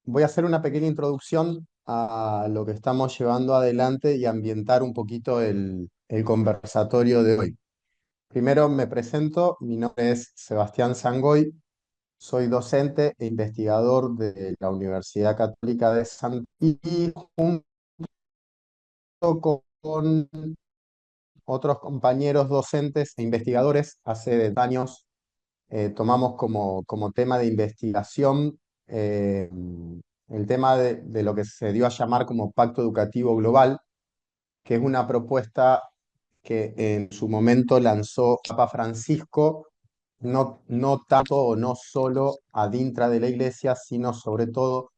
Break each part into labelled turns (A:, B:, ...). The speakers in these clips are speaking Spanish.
A: Voy a hacer una pequeña introducción a lo que estamos llevando adelante y ambientar un poquito el conversatorio de hoy. Primero me presento, mi nombre es Sebastián Sangoy, soy docente e investigador de la Universidad Católica de Santiago y junto con otros compañeros docentes e investigadores hace años tomamos como tema de investigación el tema de lo que se dio a llamar como Pacto Educativo Global, que es una propuesta que en su momento lanzó Papa Francisco, no tanto o no solo adintra de la Iglesia, sino sobre todo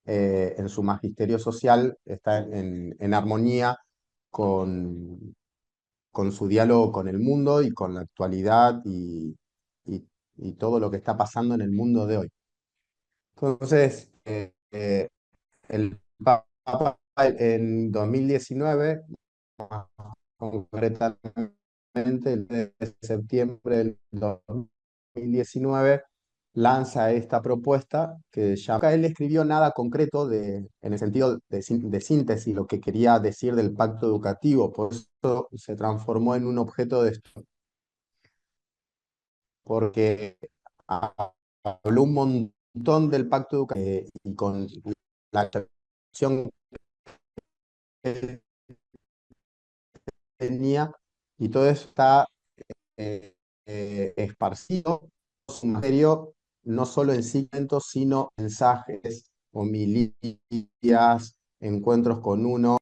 A: en su magisterio social, está en armonía con, con su diálogo con el mundo y con la actualidad y- y todo lo que está pasando en el mundo de hoy. Entonces, el Papa en 2019, más concretamente el 10 de septiembre del 2019, lanza esta propuesta que llama. Él escribió nada concreto en el sentido de síntesis, lo que quería decir del pacto educativo, por eso se transformó en un objeto de estudio, porque habló un montón del pacto educativo y con la acción que tenía, y todo eso está eh, esparcido, su materio, no solo en cimientos, sino mensajes, homilías, encuentros con uno.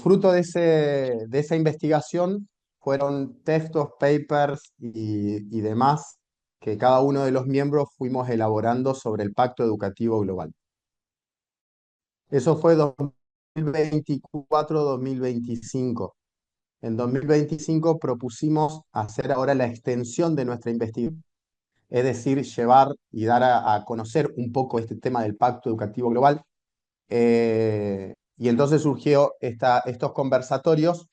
A: Fruto de esa investigación fueron textos, papers y demás que cada uno de los miembros fuimos elaborando sobre el Pacto Educativo Global. Eso fue 2024-2025. En 2025 propusimos hacer ahora la extensión de nuestra investigación, es decir, llevar y dar a conocer un poco este tema del Pacto Educativo Global. Y entonces surgió estos conversatorios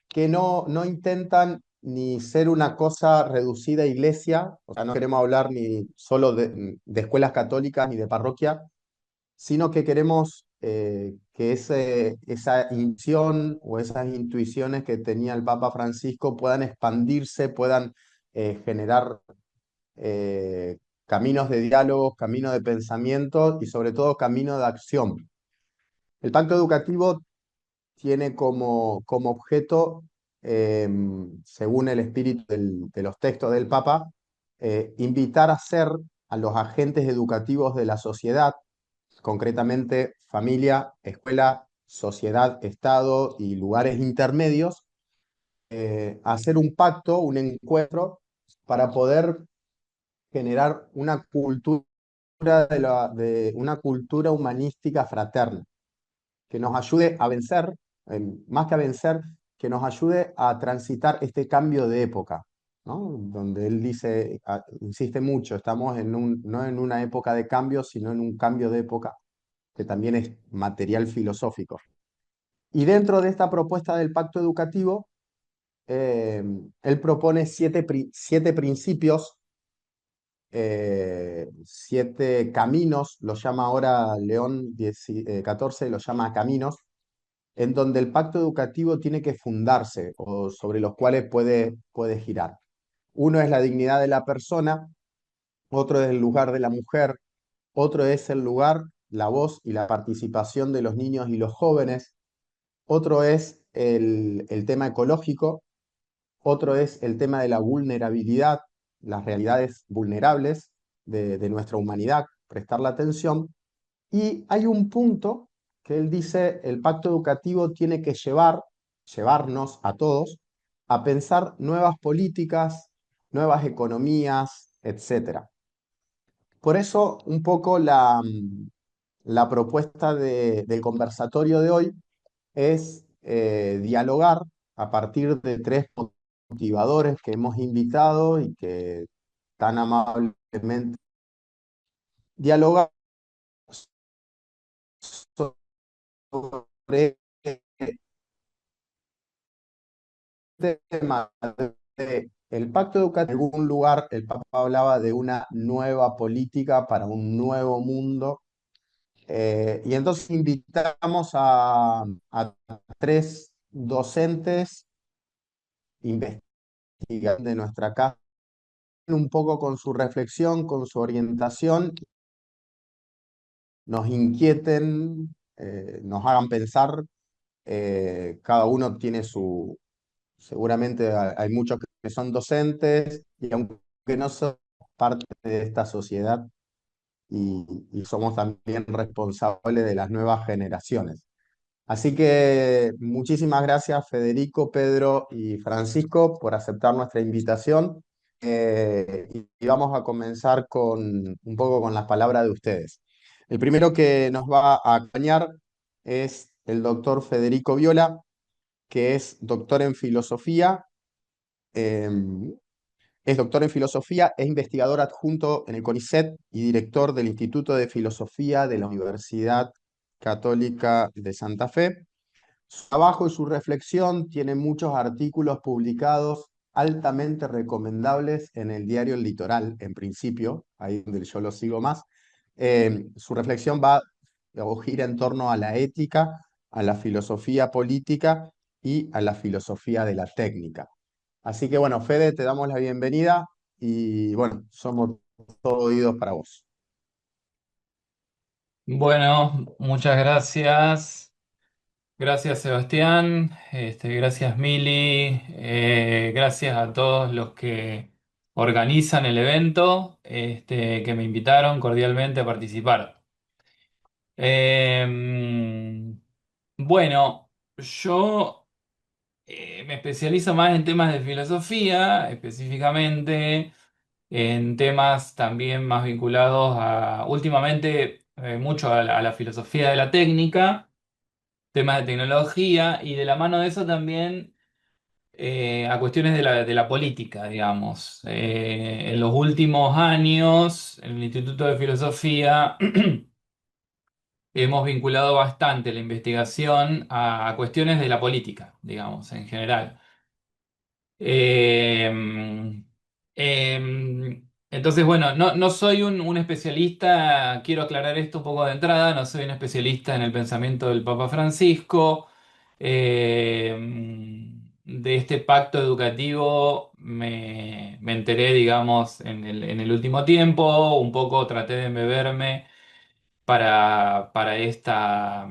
A: que no intentan ni ser una cosa reducida a iglesia, o sea, no queremos hablar ni solo de escuelas católicas ni de parroquia, sino que queremos que esa intuición o esas intuiciones que tenía el Papa Francisco puedan expandirse, puedan generar caminos de diálogo, caminos de pensamiento y sobre todo caminos de acción. El pacto educativo tiene como objeto, eh, según el espíritu de los textos del Papa, invitar a ser a los agentes educativos de la sociedad, concretamente familia, escuela, sociedad, Estado y lugares intermedios, hacer un pacto, un encuentro, para poder generar una cultura una cultura humanística fraterna, que nos ayude a vencer, más que a vencer, que nos ayude a transitar este cambio de época, ¿no? Donde él dice, insiste mucho, estamos no en una época de cambio, sino en un cambio de época que también es material filosófico. Y dentro de esta propuesta del pacto educativo, eh, él propone siete principios, siete caminos, lo llama ahora León XIV, lo llama caminos, en donde el pacto educativo tiene que fundarse o sobre los cuales puede girar. Uno es la dignidad de la persona, otro es el lugar de la mujer, otro es el lugar, la voz y la participación de los niños y los jóvenes, otro es el tema ecológico, otro es el tema de la vulnerabilidad, las realidades vulnerables de nuestra humanidad, prestarle atención. Y hay un punto que él dice, el pacto educativo tiene que llevarnos a todos a pensar nuevas políticas, nuevas economías, etcétera. Por eso, un poco la propuesta del conversatorio de hoy es dialogar a partir de tres motivadores que hemos invitado y que tan amablemente dialogar sobre este tema el pacto educativo. En algún lugar el Papa hablaba de una nueva política para un nuevo mundo, Y entonces invitamos a tres docentes investigadores de nuestra casa, un poco con su reflexión, con su orientación, nos inquieten, nos hagan pensar. Cada uno tiene su, seguramente hay muchos que son docentes y aunque no son parte de esta sociedad y somos también responsables de las nuevas generaciones. Así que muchísimas gracias Federico, Pedro y Francisco por aceptar nuestra invitación. Y vamos a comenzar con un poco con las palabras de ustedes. El primero que nos va a acompañar es el doctor Federico Viola, que es doctor en filosofía. eh, es doctor en filosofía, es investigador adjunto en el CONICET y director del Instituto de Filosofía de la Universidad Católica de Santa Fe. Su trabajo y su reflexión tienen muchos artículos publicados altamente recomendables en el diario El Litoral, en principio, ahí donde yo lo sigo más. Su reflexión va o gira en torno a la ética, a la filosofía política y a la filosofía de la técnica. Así que bueno, Fede, te damos la bienvenida y bueno, somos todos oídos para vos.
B: Bueno, muchas gracias. Gracias, Sebastián. Gracias, Mili. Gracias a todos los que organizan el evento, que me invitaron cordialmente a participar. Eh, bueno, yo me especializo más en temas de filosofía, específicamente en temas también más vinculados últimamente, mucho a la filosofía de la técnica, temas de tecnología y de la mano de eso también a cuestiones de la política, digamos. En los últimos años, en el Instituto de Filosofía hemos vinculado bastante la investigación a cuestiones de la política, digamos, en general. Eh, entonces, bueno, no soy un especialista, quiero aclarar esto un poco de entrada, no soy un especialista en el pensamiento del Papa Francisco. De este pacto educativo me enteré, digamos, en el último tiempo, un poco traté de embeberme para para esta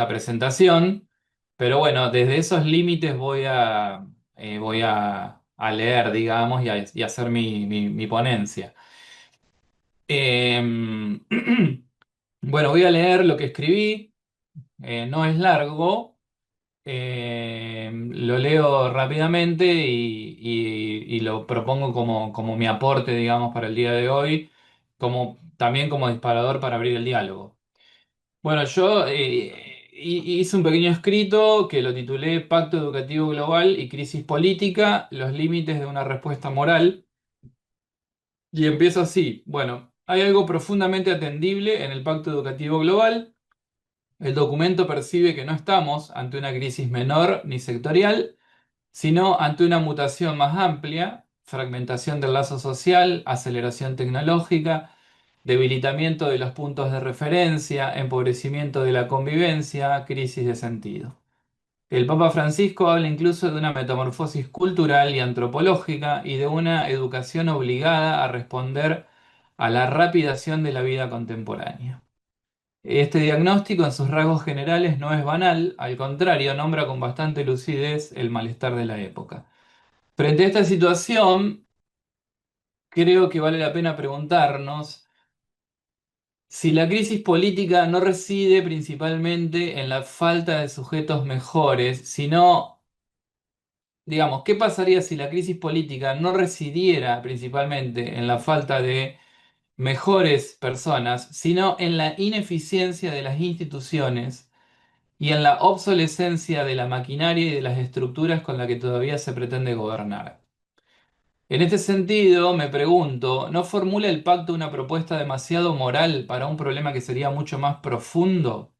B: presentación, pero bueno, desde esos límites voy a leer, digamos, y a hacer mi ponencia. Em, bueno, voy a leer lo que escribí, no es largo, lo leo rápidamente y lo propongo como mi aporte, digamos, para el día de hoy, también como disparador para abrir el diálogo. Bueno, yo hice un pequeño escrito que lo titulé Pacto Educativo Global y Crisis Política, los límites de una respuesta moral, y empiezo así. Bueno, hay algo profundamente atendible en el Pacto Educativo Global. El documento percibe que no estamos ante una crisis menor ni sectorial, sino ante una mutación más amplia, fragmentación del lazo social, aceleración tecnológica, debilitamiento de los puntos de referencia, empobrecimiento de la convivencia, crisis de sentido. El Papa Francisco habla incluso de una metamorfosis cultural y antropológica y de una educación obligada a responder a la rapidación de la vida contemporánea. Este diagnóstico en sus rasgos generales no es banal, al contrario, nombra con bastante lucidez el malestar de la época. Frente a esta situación, creo que vale la pena preguntarnos si la crisis política no reside principalmente en la falta de sujetos mejores, sino, digamos, ¿qué pasaría si la crisis política no residiera principalmente en la falta de mejores personas, sino en la ineficiencia de las instituciones y en la obsolescencia de la maquinaria y de las estructuras con la que todavía se pretende gobernar? En este sentido, me pregunto, ¿no formula el pacto una propuesta demasiado moral para un problema que sería mucho más profundo?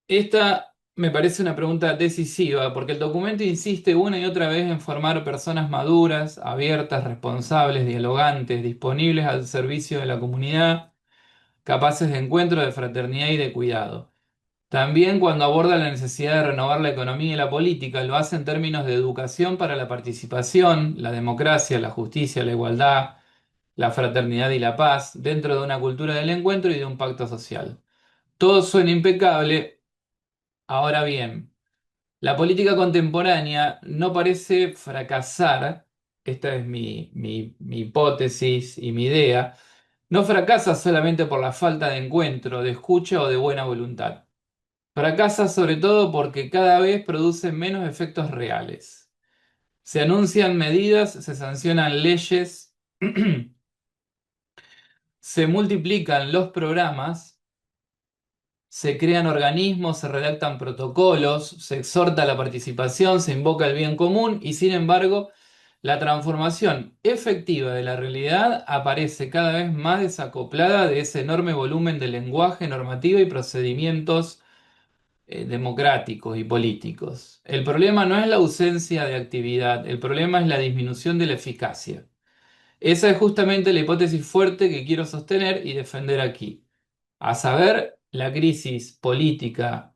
B: Esta me parece una pregunta decisiva porque el documento insiste una y otra vez en formar personas maduras, abiertas, responsables, dialogantes, disponibles al servicio de la comunidad. capaces de encuentro, de fraternidad y de cuidado. También cuando aborda la necesidad de renovar la economía y la política, lo hace en términos de educación para la participación, la democracia, la justicia, la igualdad, la fraternidad y la paz, dentro de una cultura del encuentro y de un pacto social. Todo suena impecable. Ahora bien, la política contemporánea no parece fracasar, esta es mi hipótesis y mi idea, no fracasa solamente por la falta de encuentro, de escucha o de buena voluntad. Fracasa sobre todo porque cada vez produce menos efectos reales. Se anuncian medidas, se sancionan leyes, se multiplican los programas, se crean organismos, se redactan protocolos, se exhorta la participación, se invoca el bien común y sin embargo la transformación efectiva de la realidad aparece cada vez más desacoplada de ese enorme volumen de lenguaje, normativa y procedimientos democráticos y políticos. El problema no es la ausencia de actividad, el problema es la disminución de la eficacia. Esa es justamente la hipótesis fuerte que quiero sostener y defender aquí. A saber, la crisis política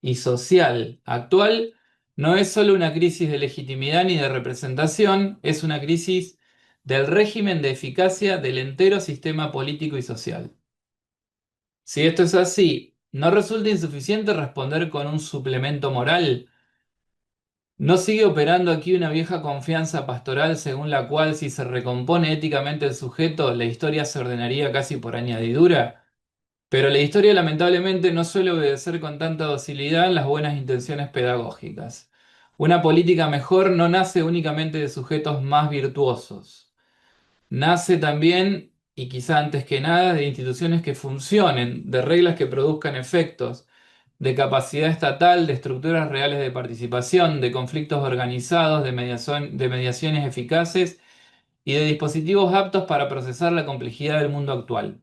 B: y social actual no es solo una crisis de legitimidad ni de representación, es una crisis del régimen de eficacia del entero sistema político y social. Si esto es así, ¿no resulta insuficiente responder con un suplemento moral? ¿No sigue operando aquí una vieja confianza pastoral según la cual si se recompone éticamente el sujeto, la historia se ordenaría casi por añadidura? Pero la historia lamentablemente no suele obedecer con tanta docilidad las buenas intenciones pedagógicas. Una política mejor no nace únicamente de sujetos más virtuosos. Nace también, y quizá antes que nada, de instituciones que funcionen, de reglas que produzcan efectos, de capacidad estatal, de estructuras reales de participación, de conflictos organizados, de mediaciones eficaces y de dispositivos aptos para procesar la complejidad del mundo actual.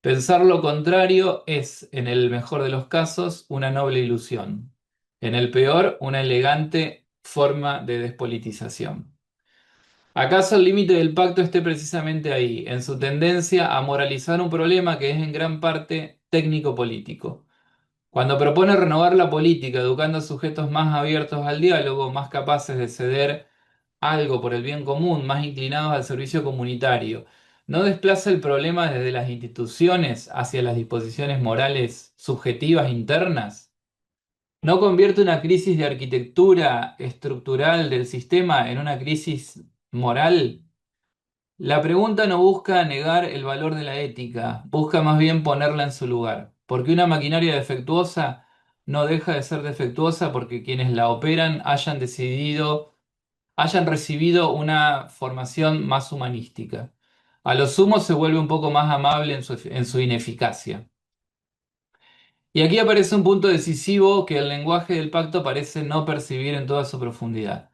B: Pensar lo contrario es, en el mejor de los casos, una noble ilusión. En el peor, una elegante forma de despolitización. ¿Acaso el límite del pacto esté precisamente ahí, en su tendencia a moralizar un problema que es en gran parte técnico-político? Cuando propone renovar la política, educando a sujetos más abiertos al diálogo, más capaces de ceder algo por el bien común, más inclinados al servicio comunitario, ¿no desplaza el problema desde las instituciones hacia las disposiciones morales subjetivas internas? ¿No convierte una crisis de arquitectura estructural del sistema en una crisis moral? La pregunta no busca negar el valor de la ética, busca más bien ponerla en su lugar, porque una maquinaria defectuosa no deja de ser defectuosa porque quienes la operan hayan recibido una formación más humanística. A lo sumo se vuelve un poco más amable en su ineficacia. Y aquí aparece un punto decisivo que el lenguaje del pacto parece no percibir en toda su profundidad.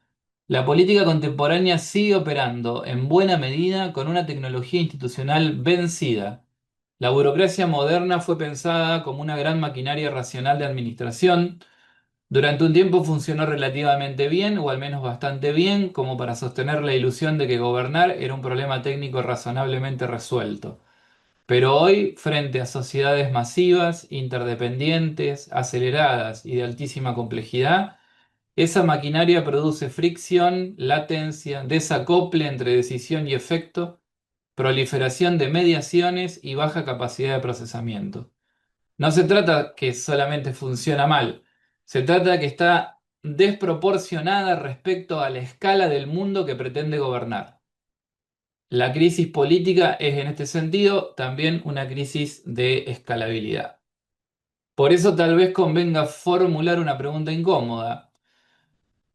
B: La política contemporánea sigue operando en buena medida con una tecnología institucional vencida. La burocracia moderna fue pensada como una gran maquinaria racional de administración. Durante un tiempo funcionó relativamente bien, o al menos bastante bien, como para sostener la ilusión de que gobernar era un problema técnico razonablemente resuelto. Pero hoy, frente a sociedades masivas, interdependientes, aceleradas y de altísima complejidad, esa maquinaria produce fricción, latencia, desacople entre decisión y efecto, proliferación de mediaciones y baja capacidad de procesamiento. No se trata que solamente funciona mal, se trata que está desproporcionada respecto a la escala del mundo que pretende gobernar. La crisis política es en este sentido también una crisis de escalabilidad. Por eso tal vez convenga formular una pregunta incómoda.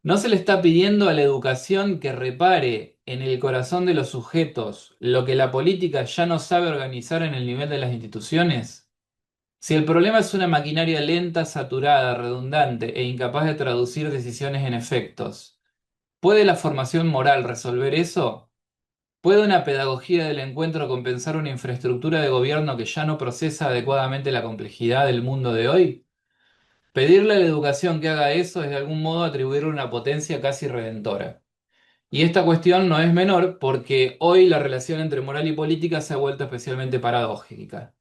B: ¿No se le está pidiendo a la educación que repare en el corazón de los sujetos lo que la política ya no sabe organizar en el nivel de las instituciones? Si el problema es una maquinaria lenta, saturada, redundante e incapaz de traducir decisiones en efectos, ¿puede la formación moral resolver eso? ¿Puede una pedagogía del encuentro compensar una infraestructura de gobierno que ya no procesa adecuadamente la complejidad del mundo de hoy? Pedirle a la educación que haga eso es de algún modo atribuirle una potencia casi redentora. Y esta cuestión no es menor porque hoy la relación entre moral y política se ha vuelto especialmente paradójica.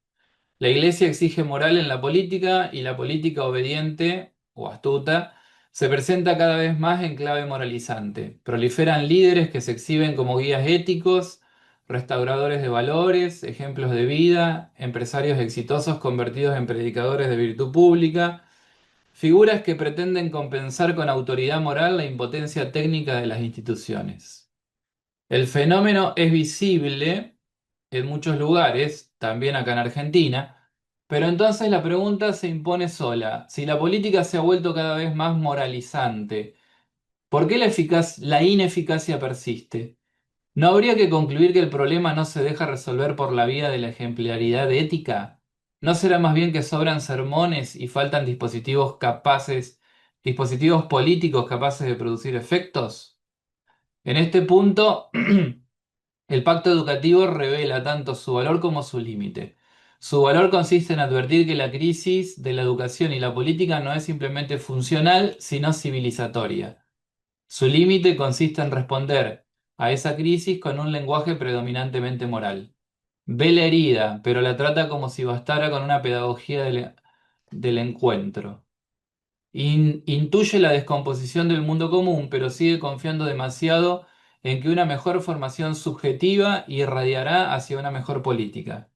B: La Iglesia exige moral en la política y la política obediente o astuta se presenta cada vez más en clave moralizante. Proliferan líderes que se exhiben como guías éticos, restauradores de valores, ejemplos de vida, empresarios exitosos convertidos en predicadores de virtud pública, figuras que pretenden compensar con autoridad moral la impotencia técnica de las instituciones. El fenómeno es visible en muchos lugares, también acá en Argentina, pero entonces la pregunta se impone sola. Si la política se ha vuelto cada vez más moralizante, ¿por qué la ineficacia persiste? ¿No habría que concluir que el problema no se deja resolver por la vía de la ejemplaridad ética? ¿No será más bien que sobran sermones y faltan dispositivos políticos capaces de producir efectos? En este punto, el pacto educativo revela tanto su valor como su límite. Su valor consiste en advertir que la crisis de la educación y la política no es simplemente funcional, sino civilizatoria. Su límite consiste en responder a esa crisis con un lenguaje predominantemente moral. Ve la herida, pero la trata como si bastara con una pedagogía del encuentro. Intuye la descomposición del mundo común, pero sigue confiando demasiado en que una mejor formación subjetiva irradiará hacia una mejor política.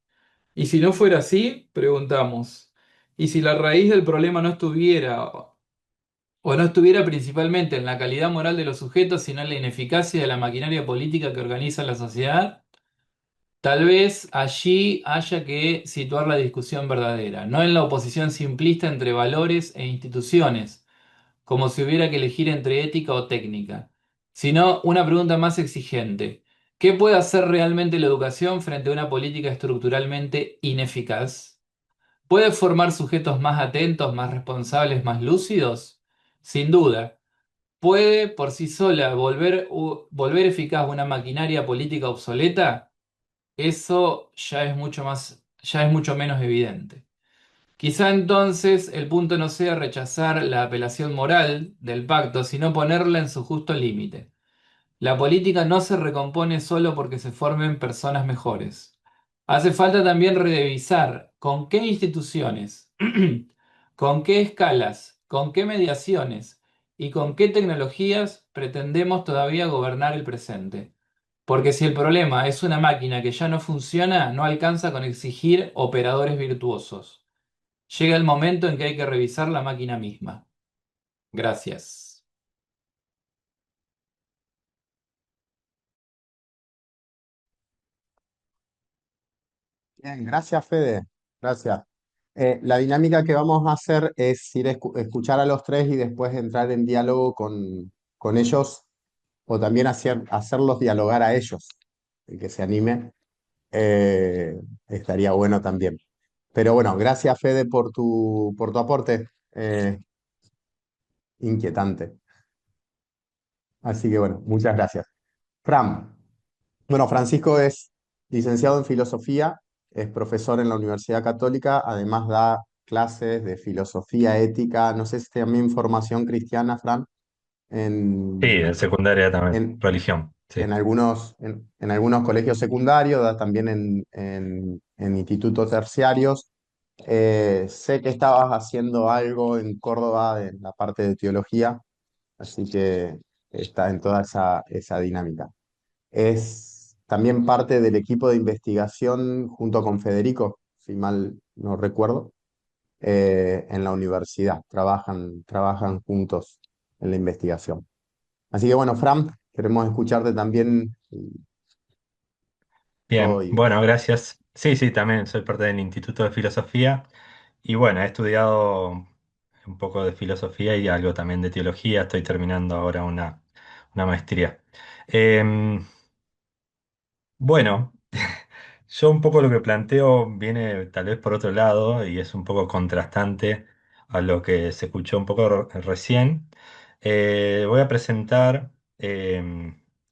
B: Y si no fuera así, preguntamos, ¿y si la raíz del problema no estuviera o no estuviera principalmente en la calidad moral de los sujetos, sino en la ineficacia de la maquinaria política que organiza la sociedad? Tal vez allí haya que situar la discusión verdadera, no en la oposición simplista entre valores e instituciones como si hubiera que elegir entre ética o técnica, sino una pregunta más exigente. ¿Qué puede hacer realmente la educación frente a una política estructuralmente ineficaz? ¿Puede formar sujetos más atentos, más responsables, más lúcidos? Sin duda. ¿Puede por sí sola volver eficaz una maquinaria política obsoleta? Eso ya es mucho menos evidente. Quizá entonces el punto no sea rechazar la apelación moral del pacto, sino ponerla en su justo límite. La política no se recompone solo porque se formen personas mejores. Hace falta también revisar con qué instituciones, con qué escalas, con qué mediaciones y con qué tecnologías pretendemos todavía gobernar el presente. Porque si el problema es una máquina que ya no funciona, no alcanza con exigir operadores virtuosos. Llega el momento en que hay que revisar la máquina misma. Gracias.
A: Bien, gracias, Fede. Gracias. La dinámica que vamos a hacer es ir a escuchar a los tres y después entrar en diálogo con ellos o también hacerlos dialogar a ellos. El que se anime, eh, estaría bueno también. Pero bueno, gracias, Fede, por tu aporte. Inquietante. Así que bueno, muchas gracias. Fran. Bueno, Francisco es licenciado en filosofía, es profesor en la Universidad Católica, además da clases de filosofía ética, no sé si también formación cristiana, Fran,
C: Sí,
A: en,
C: en secundaria también,
A: en,
C: religión, sí.
A: en algunos colegios secundarios, da también en institutos terciarios. Sé que estabas haciendo algo en Córdoba en la parte de teología, así que está en toda esa dinámica. Es también parte del equipo de investigación junto con Federico, si mal no recuerdo, en la universidad. Trabajan juntos en la investigación. Así que bueno, Fran, queremos escucharte también todo
C: Bien,
A: oídos.
C: bueno, gracias. Sí, sí, también soy parte del Instituto de Filosofía y bueno, he estudiado un poco de filosofía y algo también de teología. Estoy terminando ahora una maestría. Em, bueno, yo un poco lo que planteo viene tal vez por otro lado y es un poco contrastante a lo que se escuchó un poco recién. Voy a presentar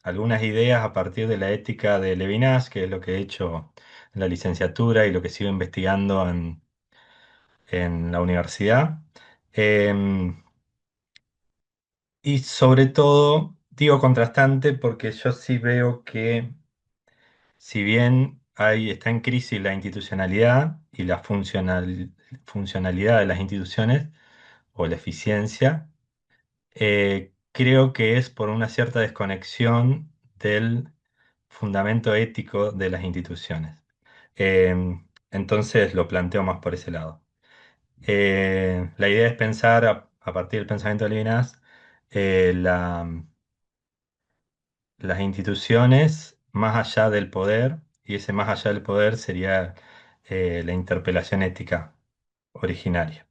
C: algunas ideas a partir de la ética de Levinas, que es lo que he hecho en la licenciatura y lo que sigo investigando en la universidad. Em, y sobre todo, digo contrastante porque yo sí veo que si bien está en crisis la institucionalidad y la funcionalidad de las instituciones o la eficiencia. Creo que es por una cierta desconexión del fundamento ético de las instituciones. Entonces lo planteo más por ese lado. La idea es pensar a partir del pensamiento de Levinas las instituciones más allá del poder, y ese más allá del poder sería la interpelación ética originaria.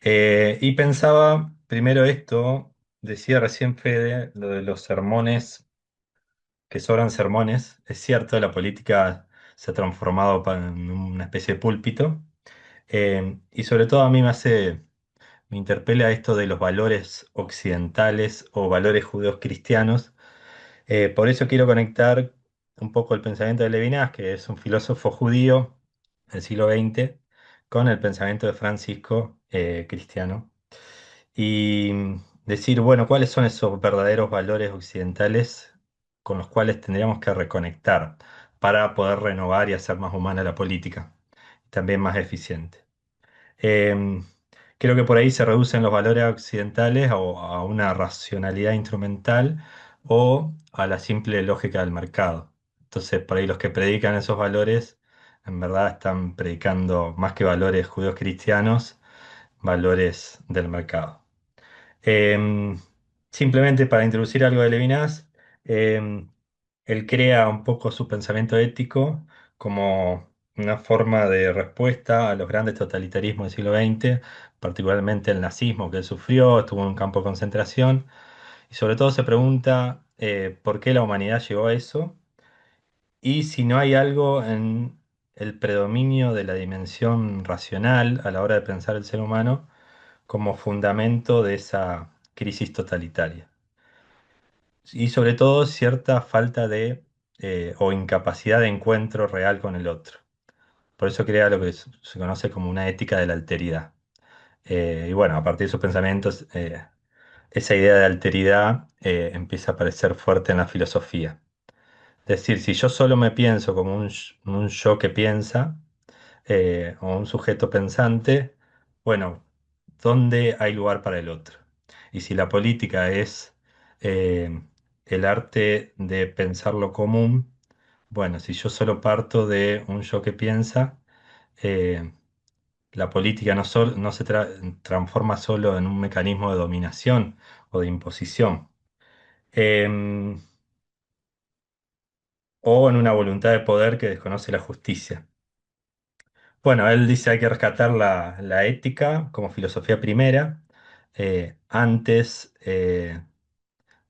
C: Y pensaba primero esto, decía recién Fede, lo de los sermones, que sobran sermones. Es cierto, la política se ha transformado en una especie de púlpito. Y sobre todo a mí me interpela esto de los valores occidentales o valores judeos cristianos. Por eso quiero conectar un poco el pensamiento de Levinas, que es un filósofo judío del siglo XX, con el pensamiento de Francisco, cristiano, y decir, bueno, ¿cuáles son esos verdaderos valores occidentales con los cuales tendríamos que reconectar para poder renovar y hacer más humana la política, también más eficiente? Em, Creo que por ahí se reducen los valores occidentales a una racionalidad instrumental o a la simple lógica del mercado. Entonces, por ahí los que predican esos valores, en verdad están predicando más que valores judíos cristianos, valores del mercado. Em, Simplemente para introducir algo de Levinas, em, él crea un poco su pensamiento ético como una forma de respuesta a los grandes totalitarismos del siglo XX, particularmente el nazismo que él sufrió, estuvo en un campo de concentración, y sobre todo se pregunta por qué la humanidad llegó a eso y si no hay algo en el predominio de la dimensión racional a la hora de pensar el ser humano como fundamento de esa crisis totalitaria. Y sobre todo cierta falta de o incapacidad de encuentro real con el otro. Por eso crea lo que se conoce como una ética de la alteridad. Y bueno, a partir de sus pensamientos, esa idea de alteridad empieza a aparecer fuerte en la filosofía. Es decir, si yo solo me pienso como un yo que piensa, o un sujeto pensante, bueno, ¿dónde hay lugar para el otro? Y si la política es eh, el arte de pensar lo común, bueno, si yo solo parto de un yo que piensa, eh, la política no se transforma solo en un mecanismo de dominación o de imposición, em, o en una voluntad de poder que desconoce la justicia. Bueno, él dice hay que rescatar la ética como filosofía primera. Antes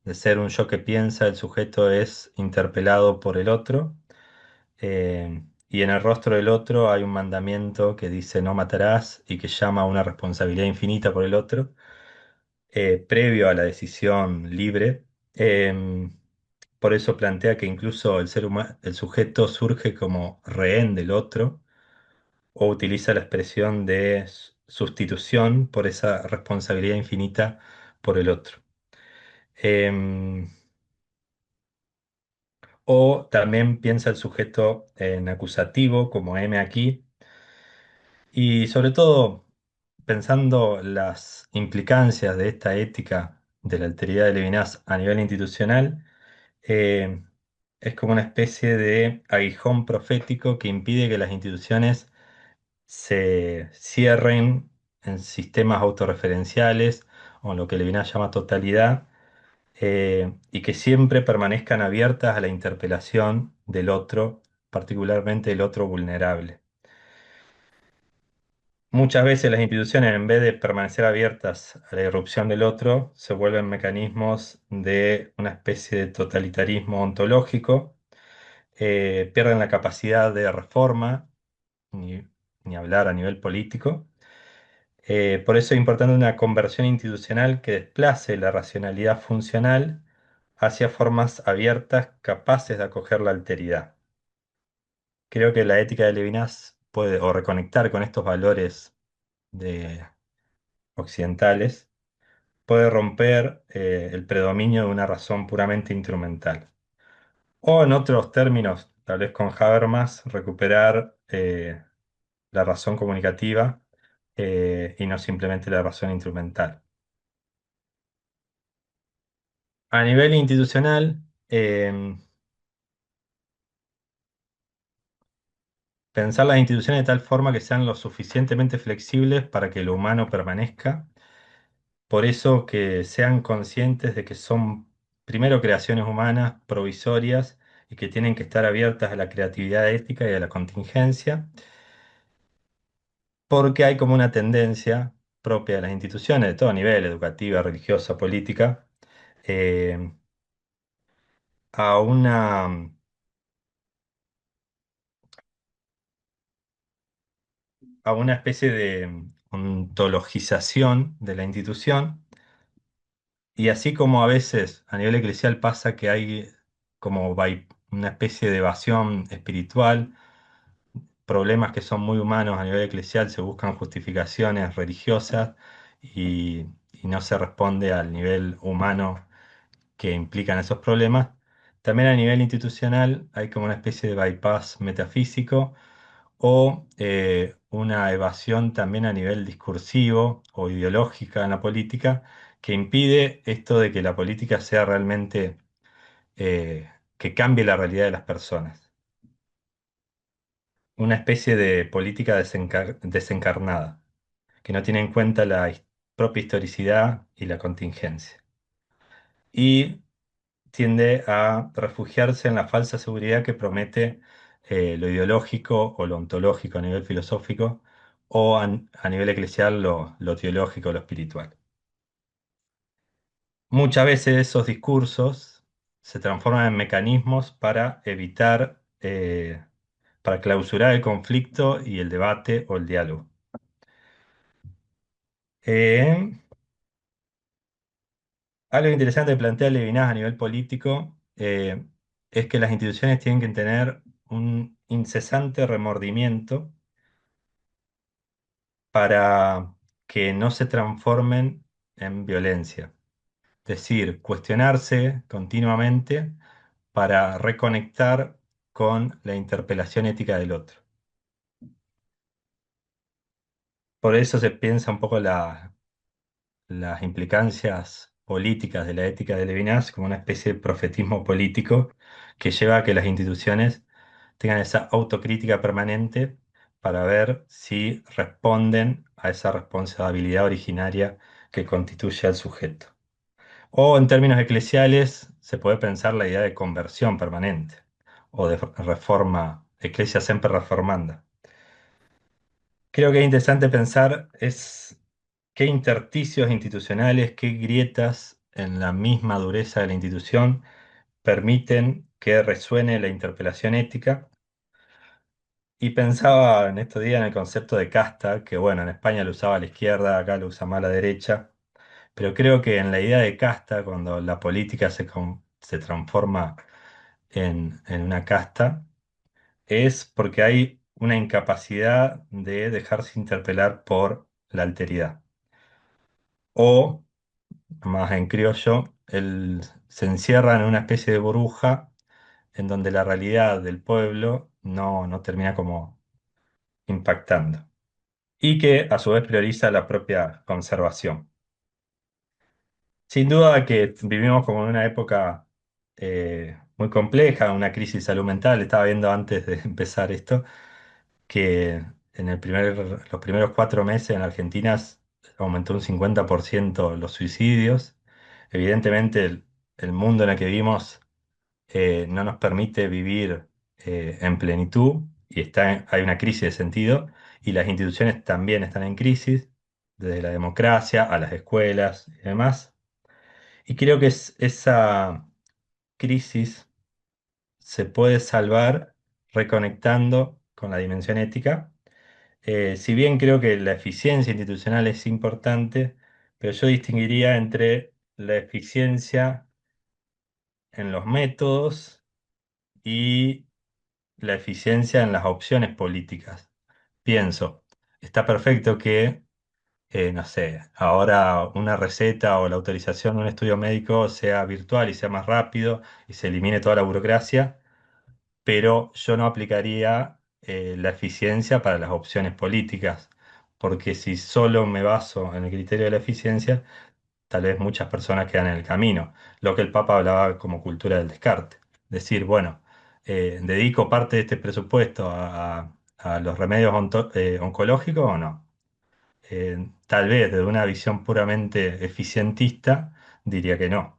C: de ser un yo que piensa, el sujeto es interpelado por el otro. Y en el rostro del otro hay un mandamiento que dice no matarás y que llama a una responsabilidad infinita por el otro, previo a la decisión libre. Por eso plantea que incluso el sujeto surge como rehén del otro o utiliza la expresión de sustitución por esa responsabilidad infinita por el otro. Em, o también piensa el sujeto en acusativo, como M aquí, y sobre todo pensando las implicancias de esta ética de la alteridad de Levinas a nivel institucional, eh, es como una especie de aguijón profético que impide que las instituciones se cierren en sistemas autorreferenciales o en lo que Levinas llama totalidad, y que siempre permanezcan abiertas a la interpelación del otro, particularmente el otro vulnerable. Muchas veces las instituciones, en vez de permanecer abiertas a la irrupción del otro, se vuelven mecanismos de una especie de totalitarismo ontológico, pierden la capacidad de reforma, ni, ni hablar a nivel político. Por eso es importante una conversión institucional que desplace la racionalidad funcional hacia formas abiertas capaces de acoger la alteridad. Creo que la ética de Levinas puede o reconectar con estos valores de, occidentales, puede romper el predominio de una razón puramente instrumental. O en otros términos, tal vez con Habermas, recuperar la razón comunicativa y no simplemente la razón instrumental. A nivel institucional, pensar las instituciones de tal forma que sean lo suficientemente flexibles para que lo humano permanezca. Por eso que sean conscientes de que son primero creaciones humanas provisorias y que tienen que estar abiertas a la creatividad ética y a la contingencia, porque hay como una tendencia propia de las instituciones de todo nivel, educativa, religiosa, política, eh, a una especie de ontologización de la institución. Y así como a veces a nivel eclesial pasa que hay como una especie de evasión espiritual, problemas que son muy humanos a nivel eclesial, se buscan justificaciones religiosas y, y no se responde al nivel humano que implican esos problemas. También a nivel institucional hay como una especie de bypass metafísico o una evasión también a nivel discursivo o ideológica en la política que impide esto de que la política sea realmente que cambie la realidad de las personas. Una especie de política desencarnada, que no tiene en cuenta la propia historicidad y la contingencia. Y tiende a refugiarse en la falsa seguridad que promete lo ideológico o lo ontológico a nivel filosófico o a nivel eclesial lo teológico, lo espiritual. Muchas veces esos discursos se transforman en mecanismos para evitar, para clausurar el conflicto y el debate o el diálogo. Eh, Algo interesante que plantea Levinas a nivel político es que las instituciones tienen que tener un incesante remordimiento para que no se transformen en violencia. Es decir, cuestionarse continuamente para reconectar con la interpelación ética del otro. Por eso se piensa un poco las implicancias políticas de la ética de Levinas como una especie de profetismo político que lleva a que las instituciones tengan esa autocrítica permanente para ver si responden a esa responsabilidad originaria que constituye al sujeto. O en términos eclesiales se puede pensar la idea de conversión permanente o de reforma, ecclesia semper reformanda. Creo que es interesante pensar es qué intersticios institucionales, qué grietas en la misma dureza de la institución permiten que resuene la interpelación ética. Y pensaba en estos días en el concepto de casta, que bueno, en España lo usaba la izquierda, acá lo usa más la derecha, pero creo que en la idea de casta, cuando la política se transforma en una casta, es porque hay una incapacidad de dejarse interpelar por la alteridad. O, más en criollo, se encierra en una especie de burbuja en donde la realidad del pueblo no termina como impactando. Y que a su vez prioriza la propia conservación. Sin duda que vivimos como en una época muy compleja, una crisis de salud mental. Estaba viendo antes de empezar esto que los primeros 4 meses en Argentina aumentó un 50% los suicidios. Evidentemente el mundo en el que vivimos no nos permite vivir en plenitud y hay una crisis de sentido y las instituciones también están en crisis, desde la democracia a las escuelas y demás. Y creo que esa crisis se puede salvar reconectando con la dimensión ética. Si bien creo que la eficiencia institucional es importante, pero yo distinguiría entre la eficiencia en los métodos y la eficiencia en las opciones políticas. Pienso, está perfecto que, no sé, ahora una receta o la autorización de un estudio médico sea virtual y sea más rápido y se elimine toda la burocracia, pero yo no aplicaría la eficiencia para las opciones políticas, porque si solo me baso en el criterio de la eficiencia, tal vez muchas personas quedan en el camino, lo que el Papa hablaba como cultura del descarte. Decir, bueno, ¿dedico parte de este presupuesto a los remedios oncológicos o no? Tal vez desde una visión puramente eficientista diría que no.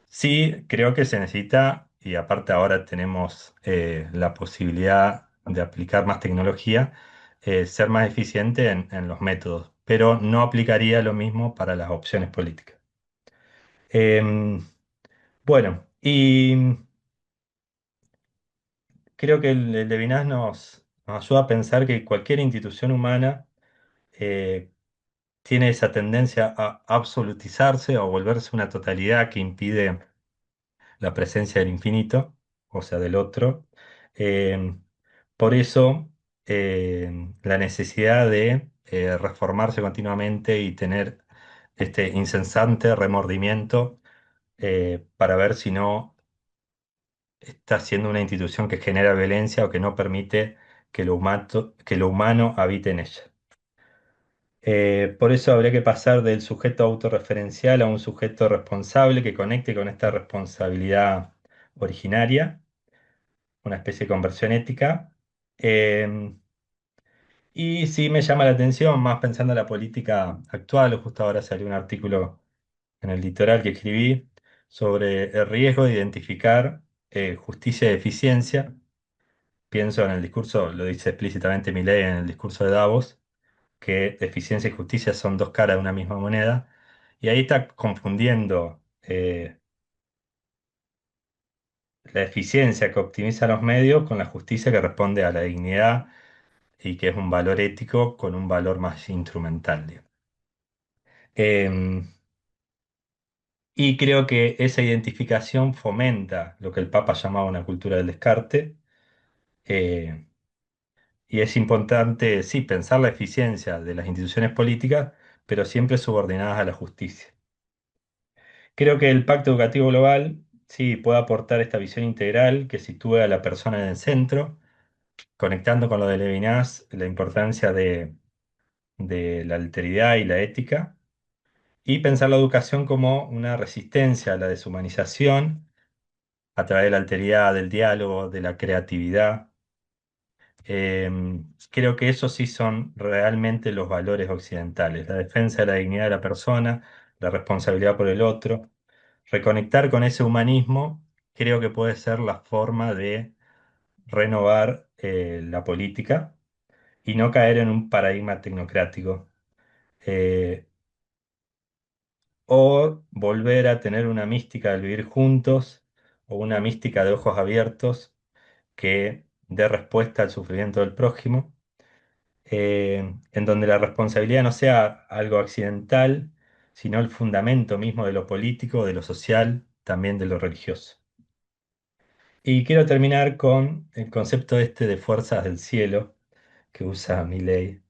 C: Sí, creo que se necesita, y aparte ahora tenemos la posibilidad de aplicar más tecnología, ser más eficiente en los métodos, pero no aplicaría lo mismo para las opciones políticas. Em, bueno, y creo que el Levinas nos ayuda a pensar que cualquier institución humana eh, tiene esa tendencia a absolutizarse o volverse una totalidad que impide la presencia del infinito, o sea, del otro. Eh, por eso, la necesidad de reformarse continuamente y tener este incesante remordimiento para ver si no está siendo una institución que genera violencia o que no permite que lo humano habite en ella. Por eso habría que pasar del sujeto autorreferencial a un sujeto responsable que conecte con esta responsabilidad originaria, una especie de conversión ética. Eh, y sí me llama la atención, más pensando en la política actual, justo ahora salió un artículo en el Litoral que escribí sobre el riesgo de identificar justicia y eficiencia. Pienso en el discurso, lo dice explícitamente Milei en el discurso de Davos, que eficiencia y justicia son dos caras de una misma moneda, y ahí está confundiendo la eficiencia que optimiza los medios con la justicia que responde a la dignidad y que es un valor ético con un valor más instrumental, digamos. Em, y creo que esa identificación fomenta lo que el Papa llamaba una cultura del descarte. eh, y es importante, sí, pensar la eficiencia de las instituciones políticas, pero siempre subordinadas a la justicia. Creo que el Pacto Educativo Global, sí, puede aportar esta visión integral que sitúe a la persona en el centro, conectando con lo de Levinas, la importancia de la alteridad y la ética, y pensar la educación como una resistencia a la deshumanización a través de la alteridad, del diálogo, de la creatividad. Creo que esos sí son realmente los valores occidentales, la defensa de la dignidad de la persona, la responsabilidad por el otro. Reconectar con ese humanismo creo que puede ser la forma de renovar la política y no caer en un paradigma tecnocrático. eh, o volver a tener una mística del vivir juntos o una mística de ojos abiertos que dé respuesta al sufrimiento del prójimo, en donde la responsabilidad no sea algo accidental, sino el fundamento mismo de lo político, de lo social, también de lo religioso. Y quiero terminar con el concepto este de fuerzas del cielo que usa Milley.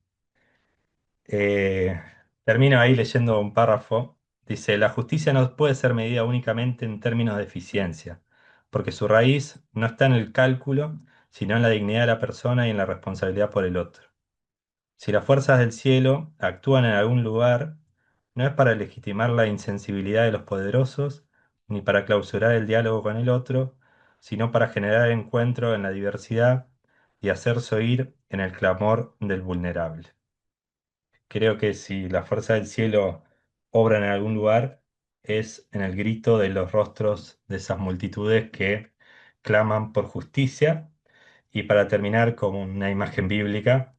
C: Eh, Termino ahí leyendo un párrafo. Dice, la justicia no puede ser medida únicamente en términos de eficiencia, porque su raíz no está en el cálculo, sino en la dignidad de la persona y en la responsabilidad por el otro. Si las fuerzas del cielo actúan en algún lugar, no es para legitimar la insensibilidad de los poderosos, ni para clausurar el diálogo con el otro, sino para generar encuentro en la diversidad y hacerse oír en el clamor del vulnerable. Creo que si la fuerza del cielo obra en algún lugar, es en el grito de los rostros de esas multitudes que claman por justicia. Y para terminar con una imagen bíblica,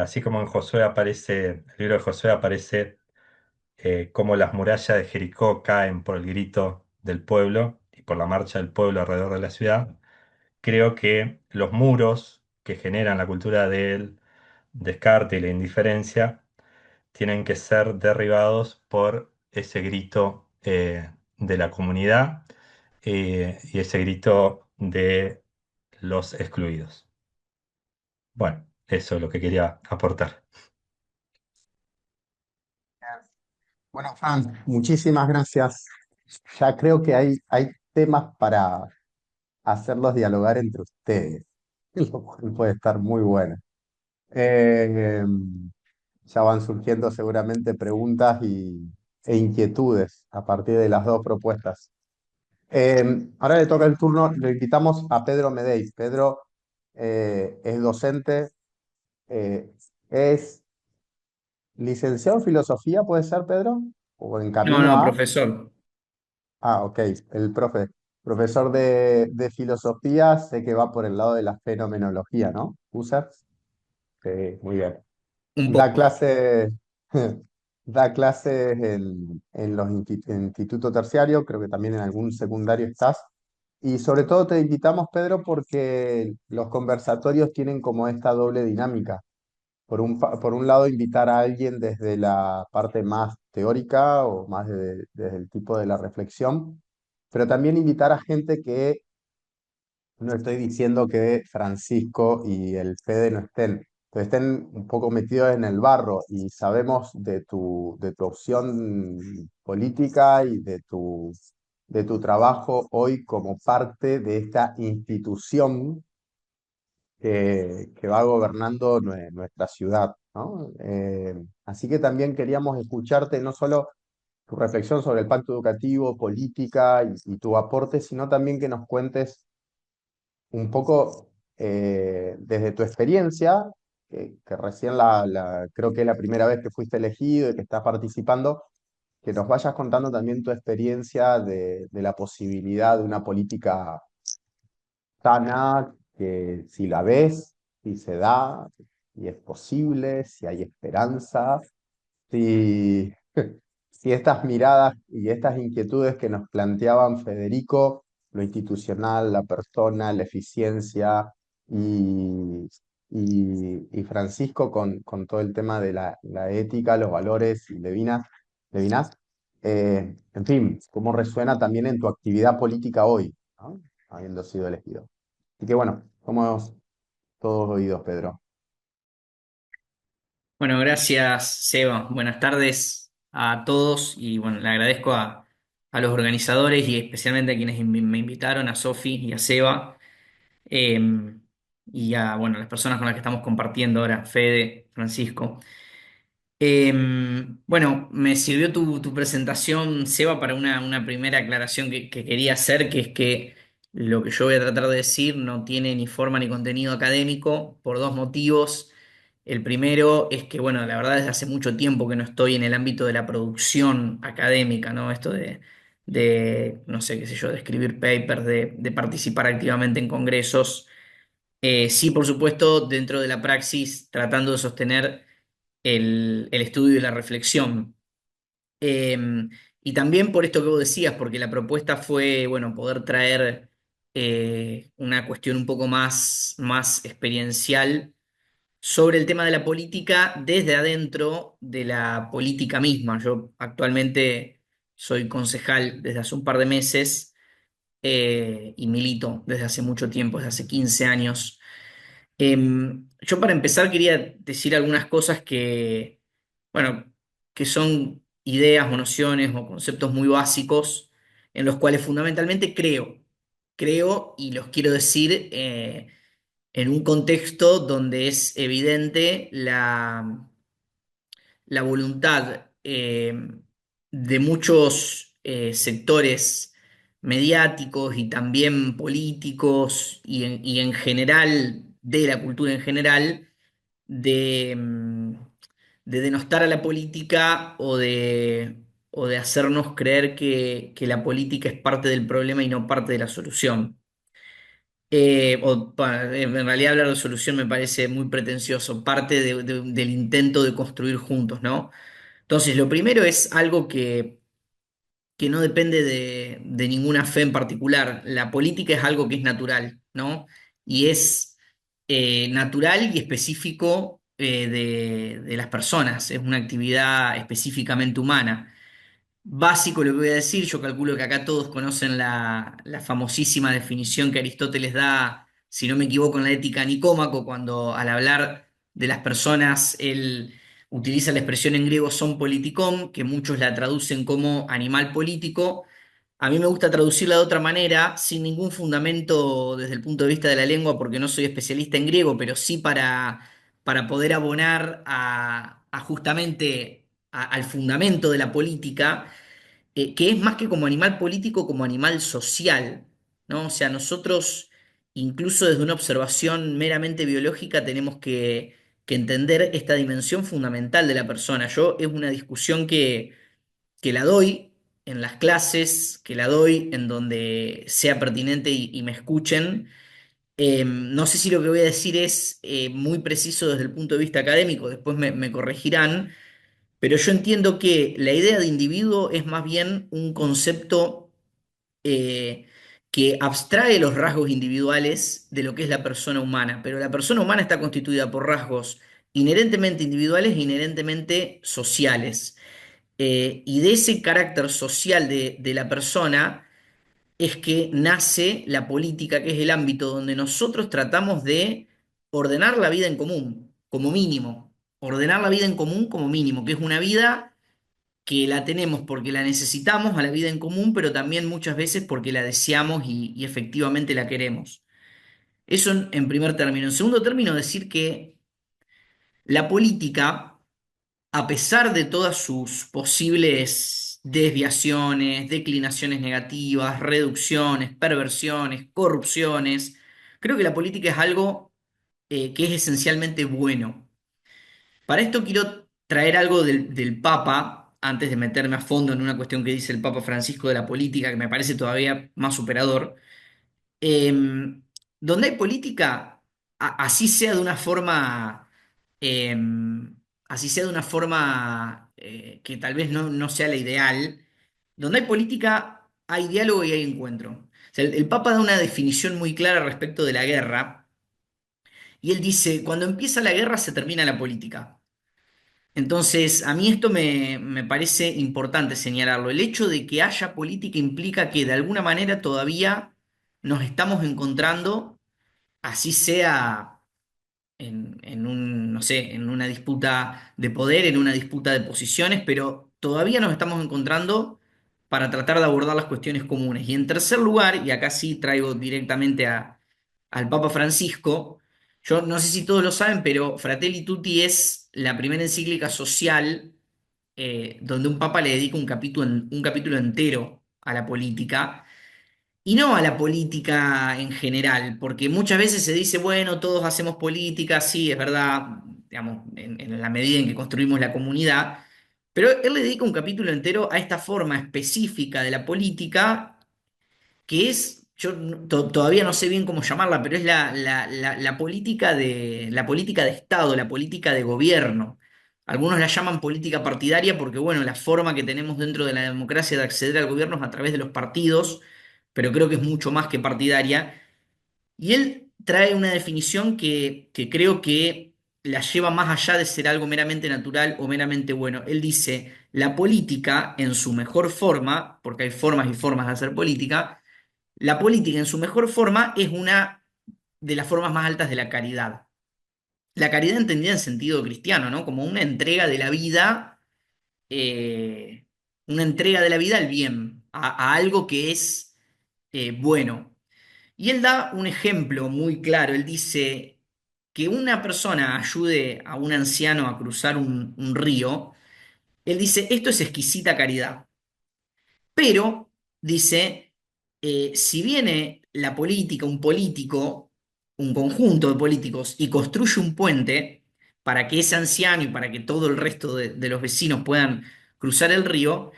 C: así como en Josué aparece, el libro de Josué aparece cómo las murallas de Jericó caen por el grito del pueblo y por la marcha del pueblo alrededor de la ciudad, creo que los muros que generan la cultura del descarte y la indiferencia tienen que ser derribados por ese grito de la comunidad y ese grito de los excluidos. Bueno, eso es lo que quería aportar.
A: Bueno, Fran, muchísimas gracias. Ya creo que hay temas hacerlos dialogar entre ustedes, lo cual puede estar muy bueno. Eh, ya van surgiendo seguramente preguntas e inquietudes a partir de las dos propuestas. Ahora le toca el turno, le invitamos a Pedro Medeix. Pedro es docente, eh, es licenciado en filosofía, ¿puede ser, Pedro? ¿O en
D: No,
A: camino
D: no,
A: a?
D: profesor.
A: Ah, ok, el profesor de filosofía, sé que va por el lado de la fenomenología, ¿no? ¿Usa? Sí, muy bien.
D: Un
A: Da
D: poco.
A: clases, da clases en los institutos terciarios, creo que también en algún secundario estás. Y sobre todo te invitamos, Pedro, porque los conversatorios tienen como esta doble dinámica. Por un lado, invitar a alguien desde la parte más teórica o más desde el tipo de la reflexión, pero también invitar a gente que no estoy diciendo que Francisco y el Fede no estén, pero estén un poco metidos en el barro y sabemos de tu opción política y de tu trabajo hoy como parte de esta institución que va gobernando nuestra ciudad, ¿no? Así que también queríamos escucharte no solo tu reflexión sobre el pacto educativo, política y tu aporte, sino también que nos cuentes un poco desde tu experiencia, que recién creo que es la primera vez que fuiste elegido y que estás participando, que nos vayas contando también tu experiencia de la posibilidad de una política sana, que si la ves, si se da, si es posible, si hay esperanza, si, si estas miradas y estas inquietudes que nos planteaban Federico, lo institucional, la persona, la eficiencia y Francisco con todo el tema de la ética, los valores y Levinas, en fin, cómo resuena también en tu actividad política hoy, ¿no? Habiendo sido elegido. Así que bueno, somos todos oídos, Pedro.
D: Bueno, gracias, Seba. Buenas tardes a todos y bueno, le agradezco a los organizadores y especialmente a quienes me invitaron, a Sofi y a Seba, eh, y a bueno, las personas con las que estamos compartiendo ahora, Fede, Francisco. Bueno, me sirvió tu presentación, Seba, para una primera aclaración que quería hacer, que es que lo que yo voy a tratar de decir no tiene ni forma ni contenido académico por dos motivos. El primero es que, bueno, la verdad desde hace mucho tiempo que no estoy en el ámbito de la producción académica, ¿no? Esto no sé, qué sé yo, de escribir papers, de participar activamente en congresos. Sí, por supuesto, dentro de la praxis, tratando de sostener el estudio y la reflexión. Eh, y también por esto que vos decías, porque la propuesta fue, bueno, poder traer una cuestión un poco más experiencial sobre el tema de la política desde adentro de la política misma. Yo actualmente soy concejal desde hace un par de meses y milito desde hace mucho tiempo, desde hace 15 años. Yo para empezar quería decir algunas cosas bueno, que son ideas o nociones o conceptos muy básicos en los cuales fundamentalmente creo y los quiero decir en un contexto donde es evidente la voluntad de muchos sectores mediáticos y también políticos y en general, de la cultura en general, de, de denostar a la política o de hacernos creer que la política es parte del problema y no parte de la solución. En realidad hablar de solución me parece muy pretencioso, parte del intento de construir juntos, ¿no? Entonces, lo primero es algo que no depende de ninguna fe en particular. La política es algo que es natural, ¿no? Y es natural y específico de las personas, es una actividad específicamente humana. Básico lo que voy a decir, yo calculo que acá todos conocen la famosísima definición que Aristóteles da, si no me equivoco, en la Ética Nicómaco, cuando al hablar de las personas, él utiliza la expresión en griego son politikon, que muchos la traducen como animal político, A mí me gusta traducirla de otra manera, sin ningún fundamento desde el punto de vista de la lengua, porque no soy especialista en griego, pero sí para poder abonar a justamente al fundamento de la política, que es más que como animal político, como animal social, ¿no? O sea, nosotros, incluso desde una observación meramente biológica, tenemos que entender esta dimensión fundamental de la persona. Yo es una discusión que la doy en las clases, que la doy en donde sea pertinente y me escuchen. No sé si lo que voy a decir es muy preciso desde el punto de vista académico, después me corregirán, pero yo entiendo que la idea de individuo es más bien un concepto eh, que abstrae los rasgos individuales de lo que es la persona humana, pero la persona humana está constituida por rasgos inherentemente individuales e inherentemente sociales. Y de ese carácter social de la persona es que nace la política, que es el ámbito donde nosotros tratamos de ordenar la vida en común, como mínimo. Ordenar la vida en común como mínimo, que es una vida que la tenemos porque la necesitamos a la vida en común, pero también muchas veces porque la deseamos y efectivamente la queremos. Eso en primer término. En segundo término, decir que la política, a pesar de todas sus posibles desviaciones, declinaciones negativas, reducciones, perversiones, corrupciones, creo que la política es algo que es esencialmente bueno. Para esto quiero traer algo del Papa, antes de meterme a fondo en una cuestión que dice el Papa Francisco de la política, que me parece todavía más superador. Donde hay política, así sea de una forma, eh, así sea de una forma que tal vez no sea la ideal, donde hay política hay diálogo y hay encuentro. O sea, el Papa da una definición muy clara respecto de la guerra, y él dice, cuando empieza la guerra se termina la política. Entonces, a mí esto me parece importante señalarlo. El hecho de que haya política implica que de alguna manera todavía nos estamos encontrando, así sea no sé, en una disputa de poder, en una disputa de posiciones, pero todavía nos estamos encontrando para tratar de abordar las cuestiones comunes. Y en tercer lugar, y acá sí traigo directamente al Papa Francisco, yo no sé si todos lo saben, pero Fratelli Tutti es la primera encíclica social donde un papa le dedica un capítulo entero a la política y no a la política en general, porque muchas veces se dice, bueno, todos hacemos política, sí, es verdad, digamos, en la medida en que construimos la comunidad, pero él le dedica un capítulo entero a esta forma específica de la política que es, yo todavía no sé bien cómo llamarla, pero es la política de Estado, la política de gobierno. Algunos la llaman política partidaria porque, bueno, la forma que tenemos dentro de la democracia de acceder al gobierno es a través de los partidos, pero creo que es mucho más que partidaria. Y él trae una definición que creo que la lleva más allá de ser algo meramente natural o meramente bueno. Él dice, la política en su mejor forma, porque hay formas y formas de hacer política, la política en su mejor forma es una de las formas más altas de la caridad. La caridad entendida en sentido cristiano, ¿no? Como eh, una entrega de la vida al bien, a algo que es bueno. Y él da un ejemplo muy claro. Él dice que una persona ayude a un anciano a cruzar un río. Él dice, esto es exquisita caridad. Pero, dice, si viene la política, un político, un conjunto de políticos, y construye un puente para que ese anciano y para que todo el resto de los vecinos puedan cruzar el río,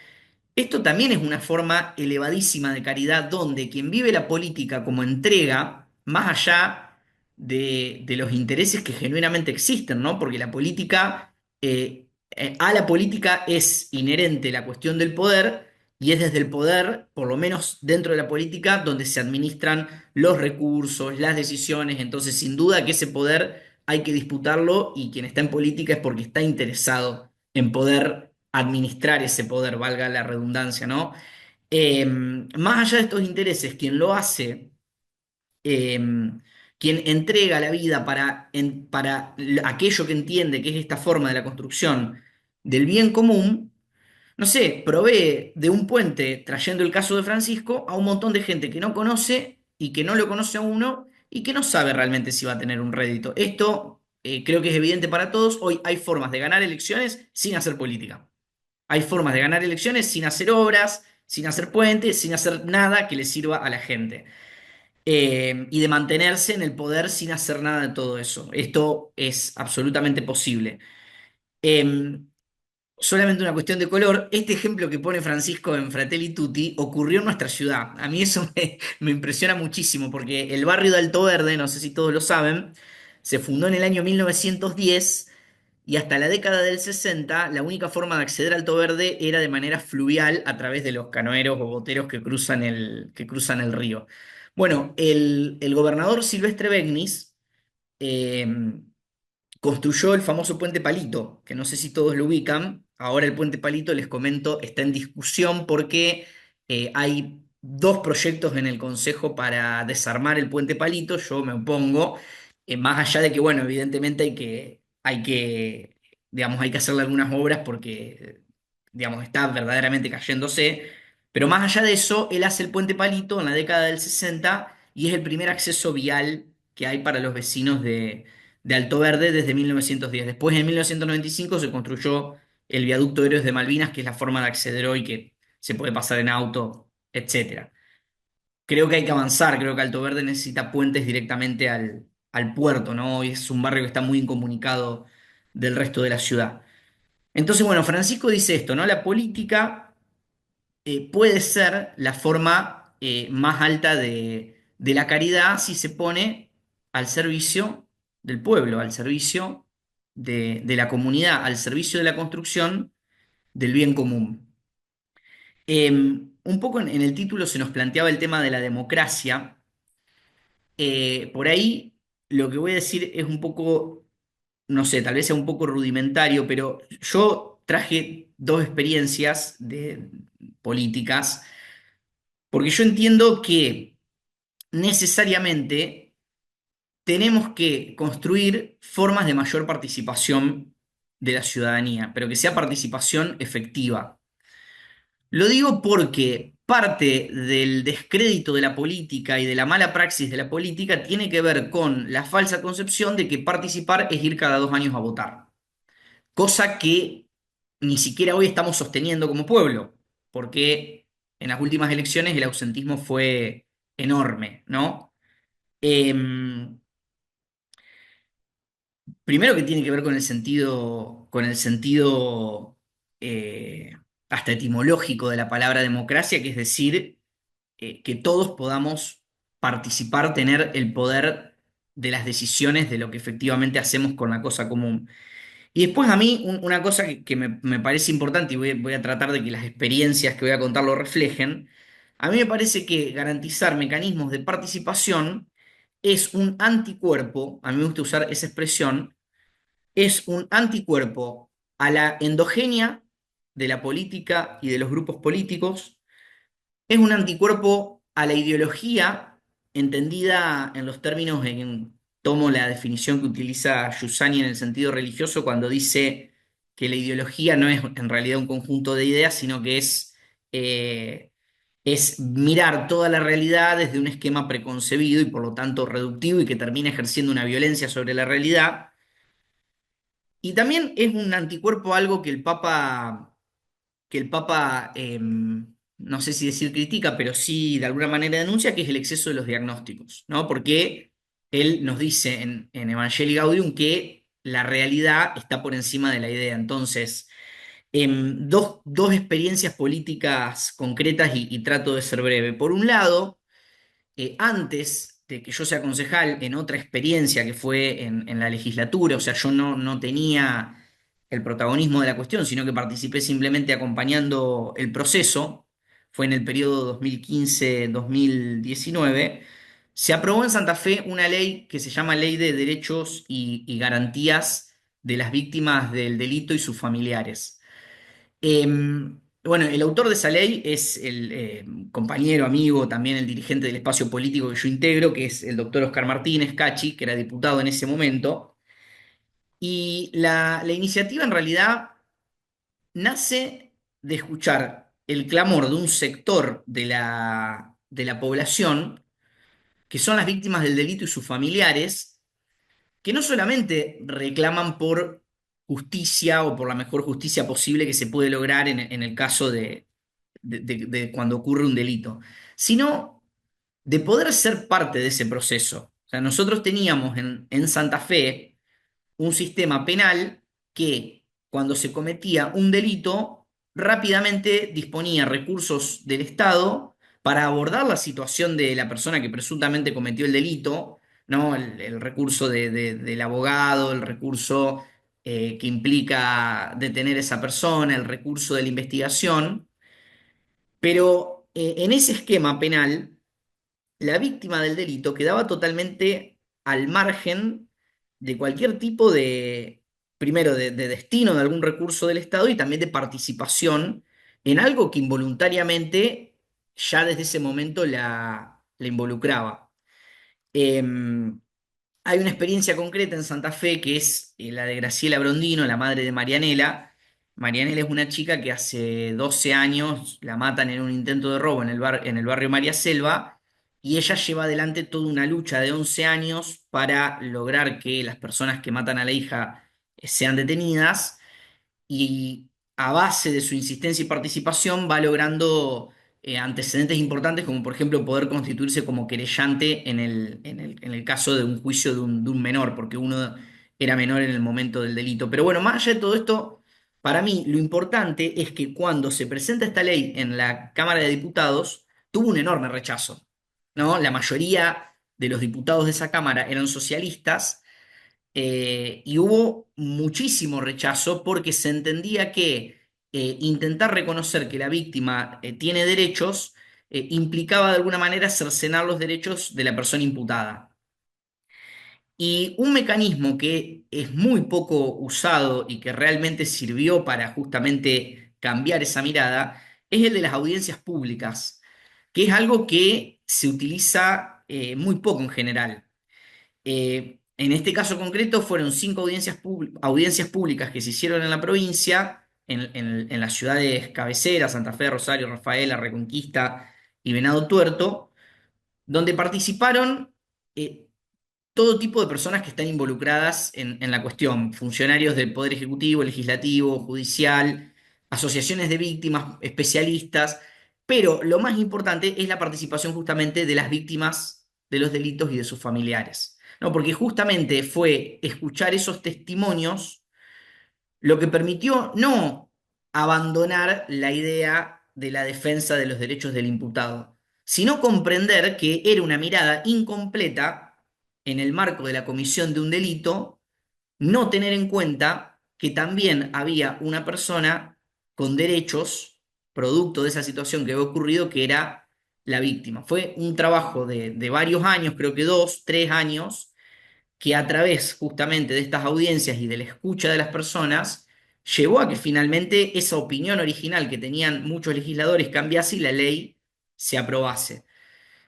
D: esto también es una forma elevadísima de caridad donde quien vive la política como entrega, más allá de los intereses que genuinamente existen, ¿no? Porque a la política es inherente la cuestión del poder y es desde el poder, por lo menos dentro de la política, donde se administran los recursos, las decisiones. Entonces, sin duda que ese poder hay que disputarlo y quien está en política es porque está interesado en poder administrar ese poder, valga la redundancia, ¿no? Más allá de estos intereses, quien lo hace, eh, quien entrega la vida para aquello que entiende que es esta forma de la construcción del bien común, no sé, provee de un puente trayendo el caso de Francisco a un montón de gente que no conoce y que no lo conoce a uno y que no sabe realmente si va a tener un rédito. Esto creo que es evidente para todos. Hoy hay formas de ganar elecciones sin hacer política. Hay formas de ganar elecciones sin hacer obras, sin hacer puentes, sin hacer nada que le sirva a la gente. Y de mantenerse en el poder sin hacer nada de todo eso. Esto es absolutamente posible. Em, Solamente una cuestión de color. Este ejemplo que pone Francisco en Fratelli Tutti ocurrió en nuestra ciudad. A mí eso me impresiona muchísimo porque el barrio de Alto Verde, no sé si todos lo saben, se fundó en el año 1910 y hasta la década del 60 la única forma de acceder a Alto Verde era de manera fluvial a través de los canoeros o boteros que cruzan el río. Bueno, el gobernador Silvestre Begnis eh, construyó el famoso Puente Palito, que no sé si todos lo ubican. Ahora el Puente Palito, les comento, está en discusión porque hay dos proyectos en el Consejo para desarmar el Puente Palito. Yo me opongo, más allá de que, bueno, evidentemente digamos, hay que hacerle algunas obras porque, digamos, está verdaderamente cayéndose. Pero más allá de eso, él hace el Puente Palito en la década del 60 y es el primer acceso vial que hay para los vecinos de Alto Verde desde 1910. Después, en 1995, se construyó el viaducto Héroes de Malvinas, que es la forma de acceder hoy, que se puede pasar en auto, etcétera. Creo que hay que avanzar, creo que Alto Verde necesita puentes directamente al puerto, ¿no? Hoy es un barrio que está muy incomunicado del resto de la ciudad. Entonces, bueno, Francisco dice esto, ¿no? La política puede ser la forma más alta de la caridad si se pone al servicio del pueblo, al servicio de la comunidad, al servicio de la construcción del bien común. Un poco en el título se nos planteaba el tema de la democracia. Por ahí lo que voy a decir es un poco, no sé, tal vez sea un poco rudimentario, pero yo traje dos experiencias políticas porque yo entiendo que necesariamente tenemos que construir formas de mayor participación de la ciudadanía, pero que sea participación efectiva. Lo digo porque parte del descrédito de la política y de la mala praxis de la política tiene que ver con la falsa concepción de que participar es ir cada 2 años a votar, cosa que ni siquiera hoy estamos sosteniendo como pueblo, porque en las últimas elecciones el ausentismo fue enorme, ¿no? Em, Primero que tiene que ver con el sentido eh, hasta etimológico de la palabra democracia, que es decir, que todos podamos participar, tener el poder de las decisiones de lo que efectivamente hacemos con la cosa común. Y después a mí una cosa que me parece importante y voy a tratar de que las experiencias que voy a contar lo reflejen, a mí me parece que garantizar mecanismos de participación es un anticuerpo, a mí me gusta usar esa expresión, es un anticuerpo a la endogenia de la política y de los grupos políticos, es un anticuerpo a la ideología entendida en los términos en tomo la definición que utiliza Giussani en el sentido religioso cuando dice que la ideología no es en realidad un conjunto de ideas, sino que eh, es mirar toda la realidad desde un esquema preconcebido y por lo tanto reductivo y que termina ejerciendo una violencia sobre la realidad. Y también es un anticuerpo algo que el Papa, no sé si decir critica, pero sí de alguna manera denuncia, que es el exceso de los diagnósticos, ¿no? Porque él nos dice en Evangelii Gaudium que la realidad está por encima de la idea. Entonces, dos experiencias políticas concretas y trato de ser breve. Por un lado, antes de que yo sea concejal, en otra experiencia que fue en la legislatura, o sea, yo no tenía el protagonismo de la cuestión, sino que participé simplemente acompañando el proceso, fue en el periodo 2015-2019, se aprobó en Santa Fe una ley que se llama Ley de Derechos y Garantías de las Víctimas del Delito y sus familiares. Bueno, el autor de esa ley es el compañero, amigo, también el dirigente del espacio político que yo integro, que es el doctor Oscar Martínez Cachi, que era diputado en ese momento. Y la iniciativa en realidad nace de escuchar el clamor de un sector de la población, que son las víctimas del delito y sus familiares, que no solamente reclaman por justicia o por la mejor justicia posible que se puede lograr en el caso de cuando ocurre un delito, sino de poder ser parte de ese proceso. O sea, nosotros teníamos en Santa Fe un sistema penal que cuando se cometía un delito rápidamente disponía recursos del Estado para abordar la situación de la persona que presuntamente cometió el delito, ¿no? El recurso del abogado, el recurso que implica detener a esa persona, el recurso de la investigación, pero en ese esquema penal la víctima del delito quedaba totalmente al margen de cualquier tipo de, primero, de destino de algún recurso del Estado y también de participación en algo que involuntariamente ya desde ese momento la involucraba. Em, Hay una experiencia concreta en Santa Fe que es la de Graciela Brondino, la madre de Marianela. Marianela es una chica que hace 12 años la matan en un intento de robo en el barrio María Selva y ella lleva adelante toda una lucha de 11 años para lograr que las personas que matan a la hija sean detenidas y a base de su insistencia y participación va logrando antecedentes importantes, como por ejemplo poder constituirse como querellante en el caso de un juicio de un menor, porque uno era menor en el momento del delito. Pero bueno, más allá de todo esto, para mí lo importante es que cuando se presenta esta ley en la Cámara de Diputados, tuvo un enorme rechazo, ¿no? La mayoría de los diputados de esa Cámara eran socialistas y hubo muchísimo rechazo porque se entendía que intentar reconocer que la víctima tiene derechos implicaba de alguna manera cercenar los derechos de la persona imputada. Y un mecanismo que es muy poco usado y que realmente sirvió para justamente cambiar esa mirada es el de las audiencias públicas, que es algo que se utiliza muy poco en general. En este caso concreto fueron 5 audiencias públicas que se hicieron en la provincia, en las ciudades cabeceras, Santa Fe, Rosario, Rafaela, Reconquista y Venado Tuerto, donde participaron todo tipo de personas que están involucradas en la cuestión, funcionarios del Poder Ejecutivo, Legislativo, Judicial, asociaciones de víctimas, especialistas, pero lo más importante es la participación justamente de las víctimas de los delitos y de sus familiares. ¿No? Porque justamente fue escuchar esos testimonios lo que permitió no abandonar la idea de la defensa de los derechos del imputado, sino comprender que era una mirada incompleta en el marco de la comisión de un delito, no tener en cuenta que también había una persona con derechos, producto de esa situación que había ocurrido, que era la víctima. Fue un trabajo de varios años, creo que 2, 3 años, que a través justamente de estas audiencias y de la escucha de las personas, llevó a que finalmente esa opinión original que tenían muchos legisladores cambiase y la ley se aprobase.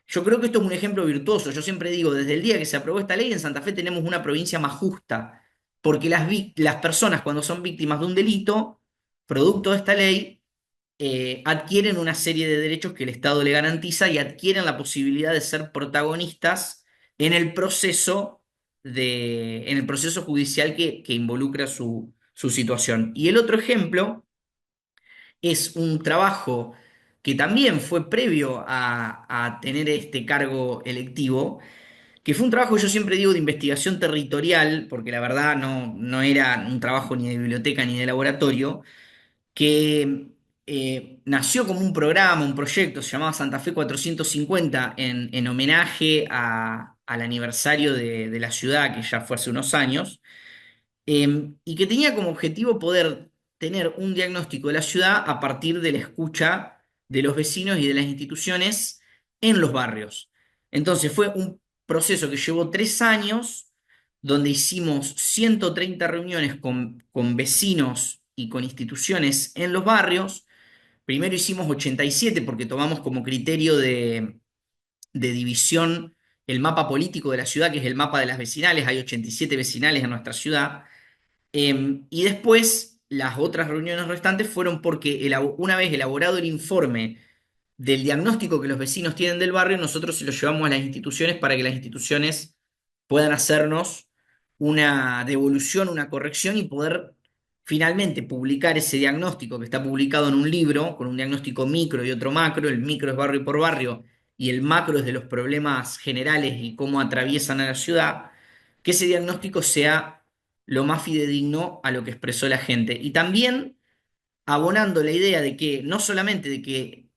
D: Yo creo que esto es un ejemplo virtuoso. Yo siempre digo, desde el día que se aprobó esta ley, en Santa Fe tenemos una provincia más justa, porque las personas cuando son víctimas de un delito, producto de esta ley, adquieren una serie de derechos que el Estado le garantiza y adquieren la posibilidad de ser protagonistas en el proceso en el proceso judicial que involucra su situación. Y el otro ejemplo es un trabajo que también fue previo a tener este cargo electivo, que fue un trabajo, yo siempre digo, de investigación territorial, porque la verdad no era un trabajo ni de biblioteca ni de laboratorio, que nació como un programa, un proyecto, se llamaba Santa Fe 450, en homenaje al aniversario de la ciudad, que ya fue hace unos años, y que tenía como objetivo poder tener un diagnóstico de la ciudad a partir de la escucha de los vecinos y de las instituciones en los barrios. Entonces fue un proceso que llevó 3 años, donde hicimos 130 reuniones con vecinos y con instituciones en los barrios. Primero hicimos 87 porque tomamos como criterio de división el mapa político de la ciudad, que es el mapa de las vecinales. Hay 87 vecinales en nuestra ciudad. Y después las otras reuniones restantes fueron porque una vez elaborado el informe del diagnóstico que los vecinos tienen del barrio, nosotros se lo llevamos a las instituciones para que las instituciones puedan hacernos una devolución, una corrección y poder finalmente publicar ese diagnóstico que está publicado en un libro con un diagnóstico micro y otro macro. El micro es barrio por barrio y el macro es de los problemas generales y cómo atraviesan a la ciudad, que ese diagnóstico sea lo más fidedigno a lo que expresó la gente. Y también abonando la idea de que no solamente de que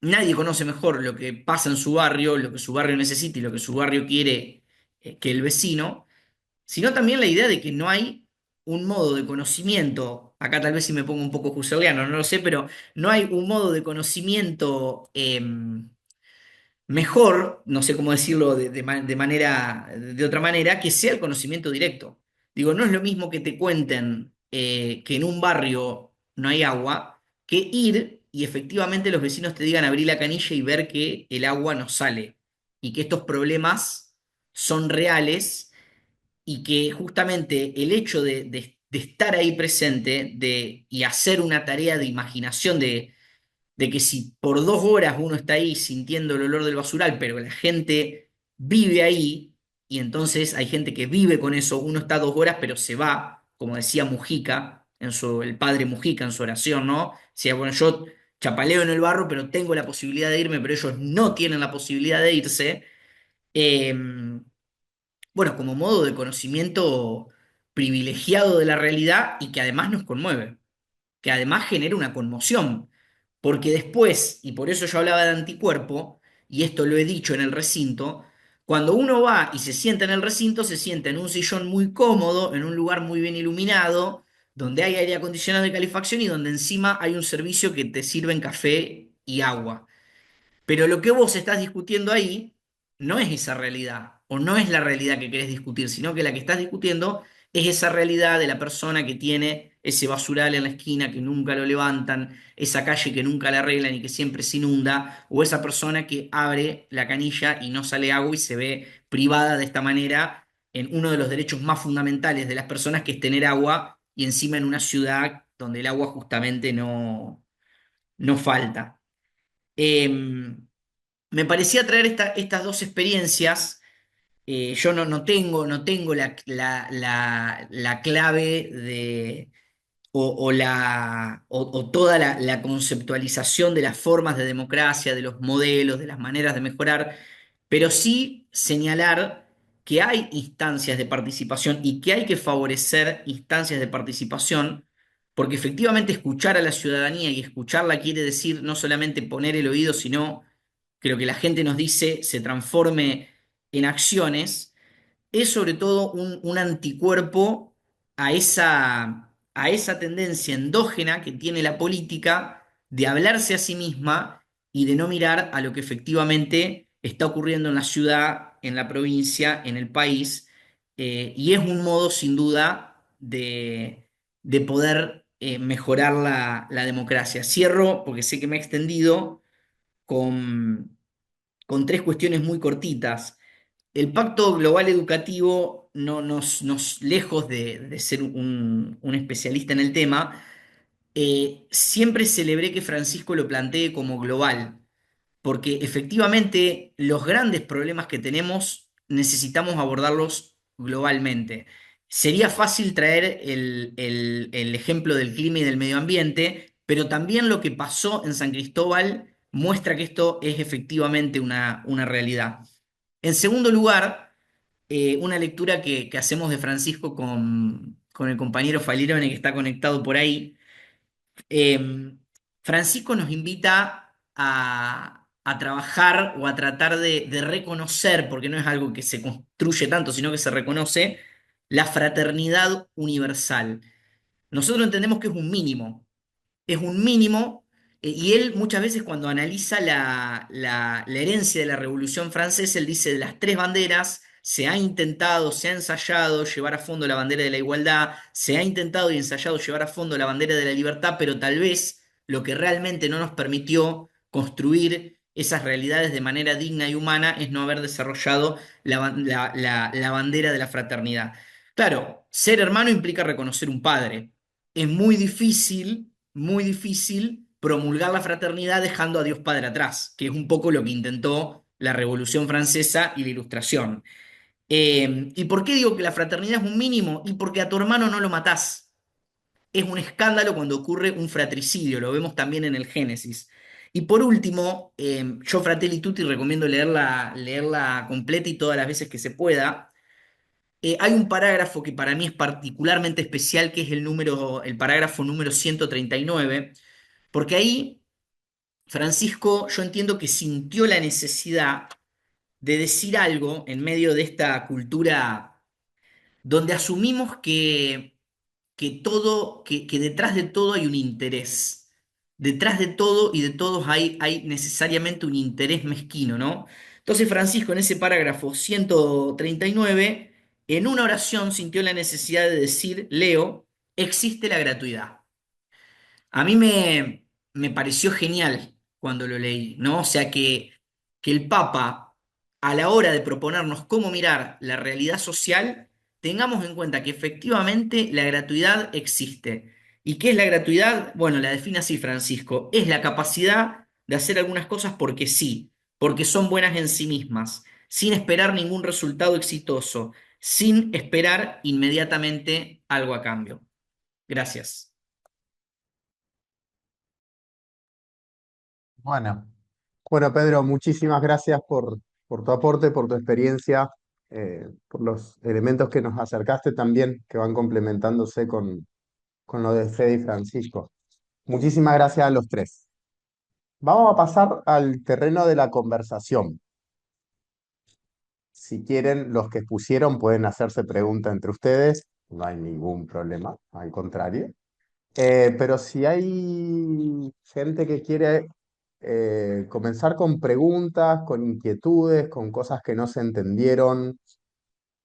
D: nadie conoce mejor lo que pasa en su barrio, lo que su barrio necesita y lo que su barrio quiere que el vecino, sino también la idea de que no hay un modo de conocimiento, acá tal vez si me pongo un poco husserliano, no lo sé, pero no hay un modo de conocimiento mejor, no sé cómo decirlo de otra manera, que sea el conocimiento directo. Digo, no es lo mismo que te cuenten que en un barrio no hay agua, que ir y efectivamente los vecinos te digan abrir la canilla y ver que el agua no sale y que estos problemas son reales y que justamente el hecho de estar ahí presente y hacer una tarea de imaginación de que si por 2 horas uno está ahí sintiendo el olor del basural, pero la gente vive ahí, y entonces hay gente que vive con eso, uno está 2 horas, pero se va, como decía Mujica, el padre Mujica en su oración, ¿no? Decía, bueno, yo chapaleo en el barro, pero tengo la posibilidad de irme, pero ellos no tienen la posibilidad de irse. Eh, bueno, como modo de conocimiento privilegiado de la realidad y que además nos conmueve, que además genera una conmoción, porque después, y por eso yo hablaba de anticuerpo, y esto lo he dicho en el recinto, cuando uno va y se sienta en el recinto, se sienta en un sillón muy cómodo, en un lugar muy bien iluminado, donde hay aire acondicionado y calefacción y donde encima hay un servicio que te sirven café y agua. Pero lo que vos estás discutiendo ahí no es esa realidad, o no es la realidad que querés discutir, sino que la que estás discutiendo es esa realidad de la persona que tiene ese basural en la esquina que nunca lo levantan, esa calle que nunca la arreglan y que siempre se inunda, o esa persona que abre la canilla y no sale agua y se ve privada de esta manera en uno de los derechos más fundamentales de las personas, que es tener agua, y encima en una ciudad donde el agua justamente no falta. Me parecía traer estas dos experiencias. Yo no tengo la clave o toda la conceptualización de las formas de democracia, de los modelos, de las maneras de mejorar, pero sí señalar que hay instancias de participación y que hay que favorecer instancias de participación, porque efectivamente escuchar a la ciudadanía y escucharla quiere decir no solamente poner el oído, sino que lo que la gente nos dice se transforme en acciones, es sobre todo un anticuerpo a esa tendencia endógena que tiene la política de hablarse a sí misma y de no mirar a lo que efectivamente está ocurriendo en la ciudad, en la provincia, en el país, y es un modo sin duda de poder mejorar la democracia. Cierro, porque sé que me he extendido, con tres cuestiones muy cortitas. El Pacto Global Educativo, lejos de ser un especialista en el tema, siempre celebré que Francisco lo plantee como global, porque efectivamente los grandes problemas que tenemos necesitamos abordarlos globalmente. Sería fácil traer el ejemplo del clima y del medio ambiente, pero también lo que pasó en San Cristóbal muestra que esto es efectivamente una realidad. En segundo lugar, una lectura que hacemos de Francisco con el compañero Falirone que está conectado por ahí. Francisco nos invita a trabajar o a tratar de reconocer, porque no es algo que se construye tanto, sino que se reconoce, la fraternidad universal. Nosotros entendemos que es un mínimo, y él muchas veces cuando analiza la herencia de la Revolución Francesa, él dice de las tres banderas, se ha intentado, se ha ensayado llevar a fondo la bandera de la igualdad, se ha intentado y ensayado llevar a fondo la bandera de la libertad, pero tal vez lo que realmente no nos permitió construir esas realidades de manera digna y humana es no haber desarrollado la bandera de la fraternidad. Claro, ser hermano implica reconocer un padre. es muy difícil promulgar la fraternidad dejando a Dios Padre atrás, que es un poco lo que intentó la Revolución Francesa y la Ilustración. ¿Y por qué digo que la fraternidad es un mínimo? Y porque a tu hermano no lo matás. Es un escándalo cuando ocurre un fratricidio, lo vemos también en el Génesis. Y por último, yo Fratelli Tutti recomiendo leerla completa y todas las veces que se pueda. Hay un parágrafo que para mí es particularmente especial, que es el parágrafo número 139, porque ahí Francisco, yo entiendo que sintió la necesidad de decir algo en medio de esta cultura donde asumimos que detrás de todo hay un interés. Detrás de todo y de todos hay necesariamente un interés mezquino, ¿no? Entonces Francisco en ese parágrafo 139, en una oración sintió la necesidad de decir, leo, existe la gratuidad. A mí me pareció genial cuando lo leí, ¿no? O sea que el Papa, a la hora de proponernos cómo mirar la realidad social, tengamos en cuenta que efectivamente la gratuidad existe. ¿Y qué es la gratuidad? Bueno, la define así Francisco. Es la capacidad de hacer algunas cosas porque sí, porque son buenas en sí mismas, sin esperar ningún resultado exitoso, sin esperar inmediatamente algo a cambio. Gracias.
A: Bueno, bueno, Pedro, muchísimas gracias por tu aporte, por tu experiencia, por los elementos que nos acercaste también, que van complementándose con lo de Fede y Francisco. Muchísimas gracias a los tres. Vamos a pasar al terreno de la conversación. Si quieren, los que pusieron pueden hacerse preguntas entre ustedes, no hay ningún problema, al contrario. Pero si hay gente que quiere comenzar con preguntas, con inquietudes, con cosas que no se entendieron,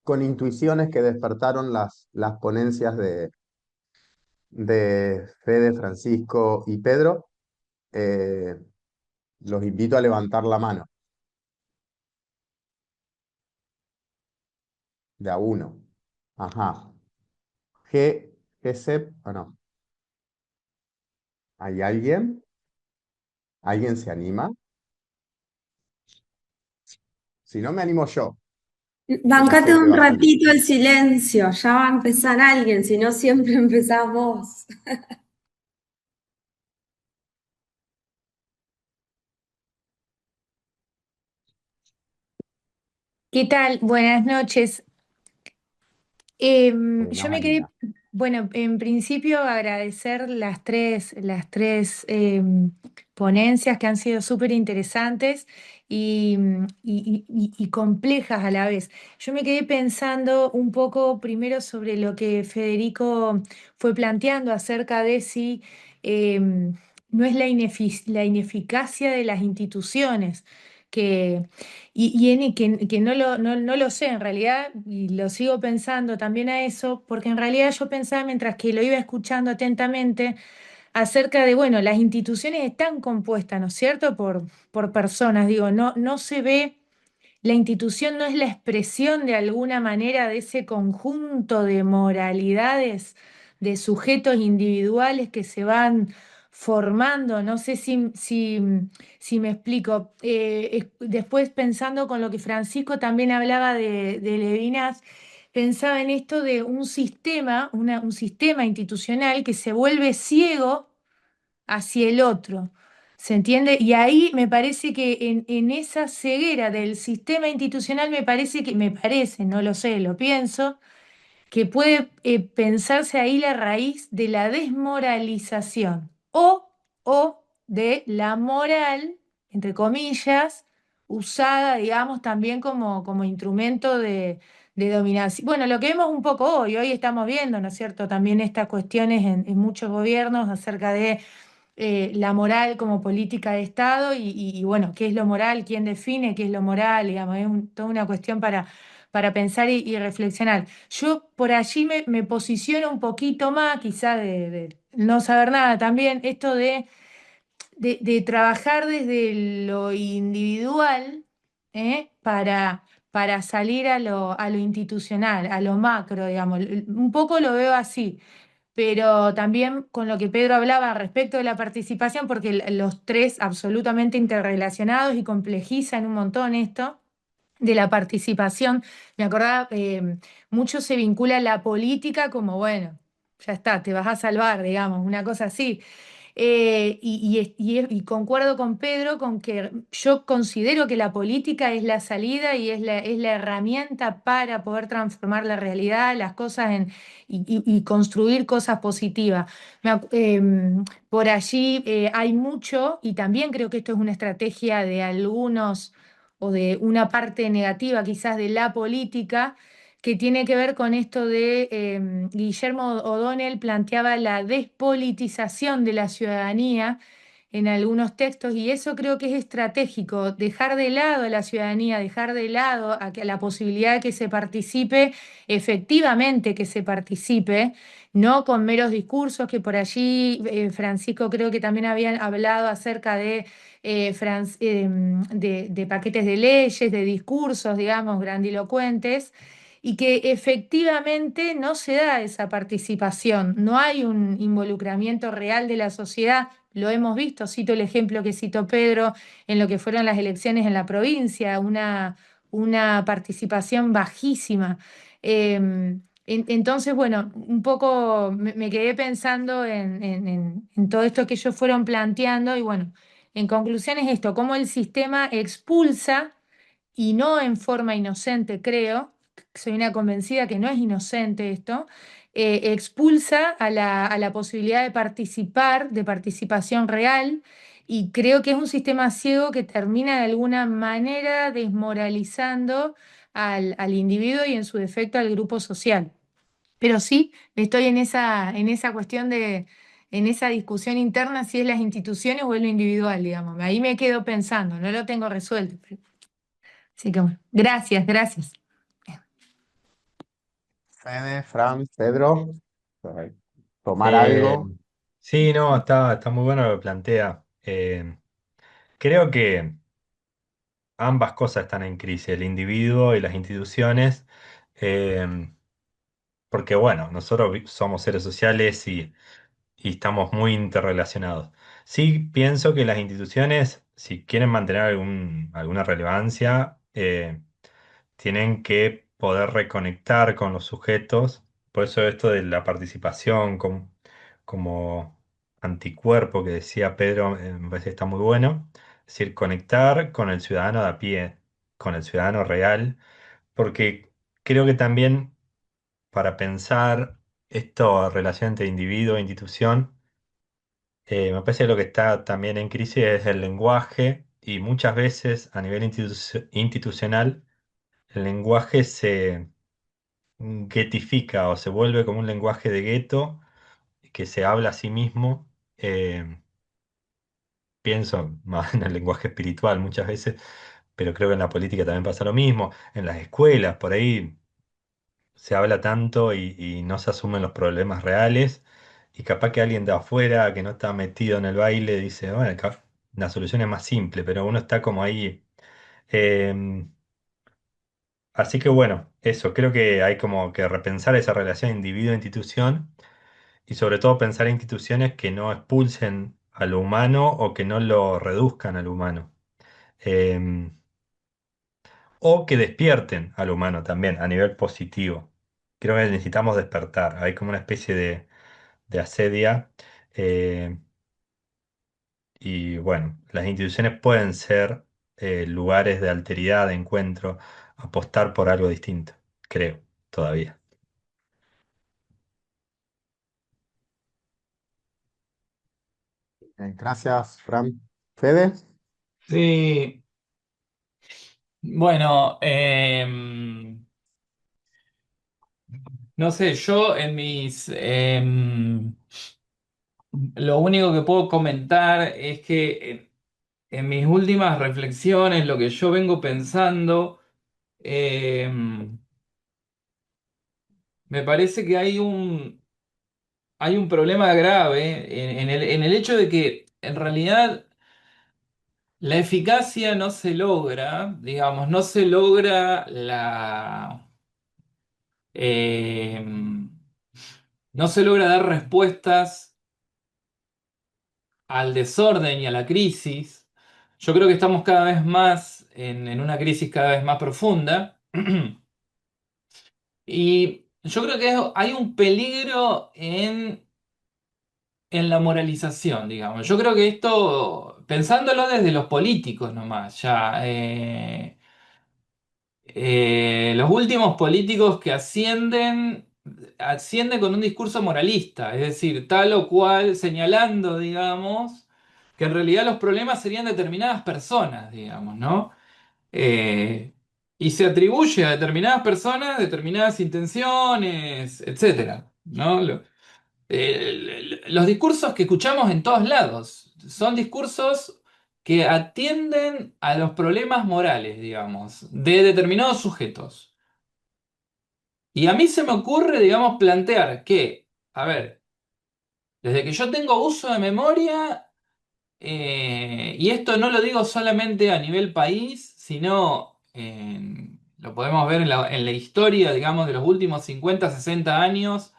A: con intuiciones que despertaron las ponencias de Fede, Francisco y Pedro, eh, los invito a levantar la mano, de a uno. Ajá. GSEP, ¿o no? ¿Hay alguien? ¿Alguien se anima? Si no, me animo yo, que ya
E: Bancate
A: sé que
E: un
A: va a salir.
E: ratito el silencio, ya va a empezar alguien, si no siempre empezás vos.
F: ¿Qué tal? Buenas noches.
A: Que nos
F: Yo me quedé,
A: anima.
F: bueno, en principio agradecer las tres ponencias que han sido súper interesantes y complejas a la vez. Yo me quedé pensando un poco primero sobre lo que Federico fue planteando acerca de si no es la ineficacia de las instituciones. Que no lo sé en realidad, y lo sigo pensando también a eso, porque en realidad yo pensaba mientras que lo iba escuchando atentamente acerca de, bueno, las instituciones están compuestas, ¿no es cierto?, por personas, digo, no se ve, la institución no es la expresión de alguna manera de ese conjunto de moralidades, de sujetos individuales que se van formando. No sé si me explico. Después pensando con lo que Francisco también hablaba de Levinas, pensaba en esto de un sistema, un sistema institucional que se vuelve ciego hacia el otro. ¿Se entiende? Y ahí me parece que en esa ceguera del sistema institucional me parece, no lo sé, lo pienso, que puede pensarse ahí la raíz de la desmoralización o de la moral, entre comillas, usada, digamos, también como instrumento de dominación. Bueno, lo que vemos un poco hoy estamos viendo, ¿no es cierto?, también estas cuestiones en muchos gobiernos acerca de la moral como política de Estado y, bueno, qué es lo moral, quién define qué es lo moral, digamos, es toda una cuestión para pensar y reflexionar. Yo por allí me posiciono un poquito más, quizás de no saber nada también, esto de trabajar desde lo individual, para salir a lo institucional, a lo macro, digamos. Un poco lo veo así. pero también con lo que Pedro hablaba respecto de la participación, porque los tres absolutamente interrelacionados y complejizan un montón esto de la participación. Me acordaba, mucho se vincula la política como, bueno, ya está, te vas a salvar, digamos, una cosa así. Y concuerdo con Pedro con que yo considero que la política es la salida y es la herramienta para poder transformar la realidad, las cosas y construir cosas positivas. Por allí hay mucho, y también creo que esto es una estrategia de algunos o de una parte negativa quizás de la política, que tiene que ver con esto de Guillermo O'Donnell planteaba la despolitización de la ciudadanía en algunos textos, y eso creo que es estratégico, dejar de lado a la ciudadanía, dejar de lado a la posibilidad de que se participe, efectivamente que se participe, no con meros discursos, que por allí Francisco creo que también habían hablado acerca de de paquetes de leyes, de discursos, digamos, grandilocuentes, y que efectivamente no se da esa participación, no hay un involucramiento real de la sociedad. Lo hemos visto, cito el ejemplo que citó Pedro en lo que fueron las elecciones en la provincia, una participación bajísima. Entonces, bueno, un poco me quedé pensando en todo esto que ellos fueron planteando y bueno, en conclusión es esto, cómo el sistema expulsa, y no en forma inocente, creo, soy una convencida que no es inocente esto, expulsa a la posibilidad de participar, de participación real, y creo que es un sistema ciego que termina de alguna manera desmoralizando al individuo y en su defecto al grupo social. Pero sí, estoy en esa cuestión en esa discusión interna si es las instituciones o es lo individual, digamos. Ahí me quedo pensando, no lo tengo resuelto. Así que bueno, gracias, gracias.
A: Fede, Fran, Pedro, tomar
C: Eh,
A: algo.
C: sí, no, está muy bueno lo que plantea. Creo que ambas cosas están en crisis, el individuo y las instituciones, eh, porque bueno, nosotros somos seres sociales y estamos muy interrelacionados. Sí, pienso que las instituciones, si quieren mantener alguna relevancia, tienen que poder reconectar con los sujetos. Por eso esto de la participación como anticuerpo que decía Pedro, me parece que está muy bueno. Es decir, conectar con el ciudadano de a pie, con el ciudadano real, porque creo que también para pensar esto, relación entre individuo e institución, me parece que lo que está también en crisis es el lenguaje y muchas veces a nivel institucional el lenguaje se guetifica o se vuelve como un lenguaje de gueto que se habla a sí mismo. eh, Pienso más en el lenguaje espiritual muchas veces, pero creo que en la política también pasa lo mismo. En las escuelas, por ahí se habla tanto y no se asumen los problemas reales. Y capaz que alguien de afuera que no está metido en el baile dice, bueno, la solución es más simple, pero uno está como ahí. Em, Así que bueno, eso, creo que hay como que repensar esa relación individuo-institución y sobre todo pensar en instituciones que no expulsen a lo humano o que no lo reduzcan al humano. Em, o que despierten al humano también a nivel positivo. Creo que necesitamos despertar. Hay como una especie de asedia. eh, y bueno, las instituciones pueden ser lugares de alteridad, de encuentro, apostar por algo distinto, creo, todavía.
A: Gracias, Fran. Fede.
B: Sí, bueno, no sé, yo en lo único que puedo comentar es que en mis últimas reflexiones, lo que yo vengo pensando, em, me parece que hay un problema grave en el hecho de que en realidad la eficacia no se logra, digamos, no se logra la... em, no se logra dar respuestas al desorden y a la crisis. Yo creo que estamos cada vez más en una crisis cada vez más profunda. Y yo creo que hay un peligro en la moralización, digamos. Yo creo que esto, pensándolo desde los políticos nomás, ya, los últimos políticos que ascienden con un discurso moralista, es decir, tal o cual señalando, digamos, que en realidad los problemas serían determinadas personas, digamos, ¿no? Eh, y se atribuye a determinadas personas determinadas intenciones, etcétera, ¿no? Los discursos que escuchamos en todos lados son discursos que atienden a los problemas morales, digamos, de determinados sujetos. Y a mí se me ocurre, digamos, plantear que, a ver, desde que yo tengo uso de memoria, y esto no lo digo solamente a nivel país, sino lo podemos ver en la historia, digamos, de los últimos 50, 60 años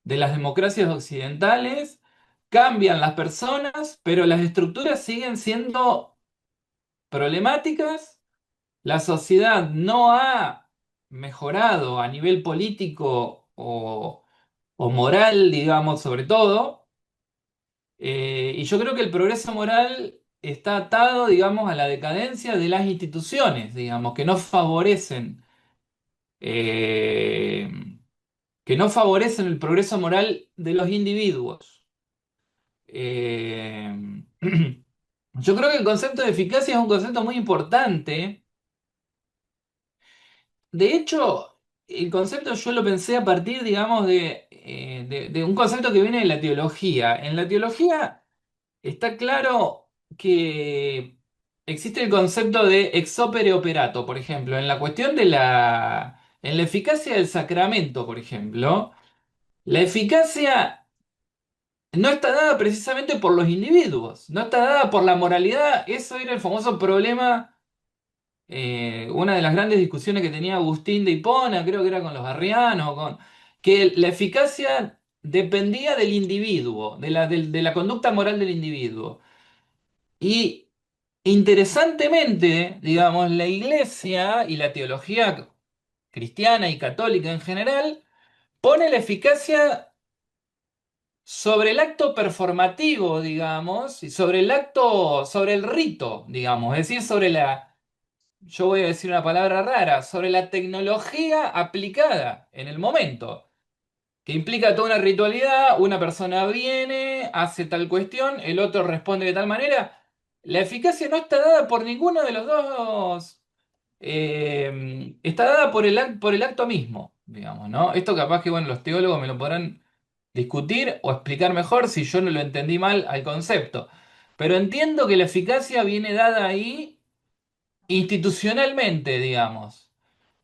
B: de las democracias occidentales, cambian las personas, pero las estructuras siguen siendo problemáticas. La sociedad no ha mejorado a nivel político o moral, digamos, sobre todo. Y yo creo que el progreso moral está atado, digamos, a la decadencia de las instituciones, digamos, eh, que no favorecen el progreso moral de los individuos. Eh, yo creo que el concepto de eficacia es un concepto muy importante. De hecho, el concepto yo lo pensé a partir, digamos, de un concepto que viene de la teología. En la teología está claro que existe el concepto de ex opere operato, por ejemplo, en la cuestión en la eficacia del sacramento, por ejemplo. La eficacia no está dada precisamente por los individuos, no está dada por la moralidad. Eso era el famoso problema, una de las grandes discusiones que tenía Agustín de Hipona, creo que era con los arrianos, que la eficacia dependía del individuo, de la conducta moral del individuo. Y interesantemente, digamos, la Iglesia y la teología cristiana y católica en general pone la eficacia sobre el acto performativo, digamos, y sobre el acto, sobre el rito, digamos, es decir, yo voy a decir una palabra rara, sobre la tecnología aplicada en el momento, que implica toda una ritualidad, una persona viene, hace tal cuestión, el otro responde de tal manera. La eficacia no está dada por ninguno de los dos, está dada por el acto mismo, digamos, ¿no? Esto capaz que, bueno, los teólogos me lo podrán discutir o explicar mejor si yo no lo entendí mal al concepto. Pero entiendo que la eficacia viene dada ahí institucionalmente, digamos.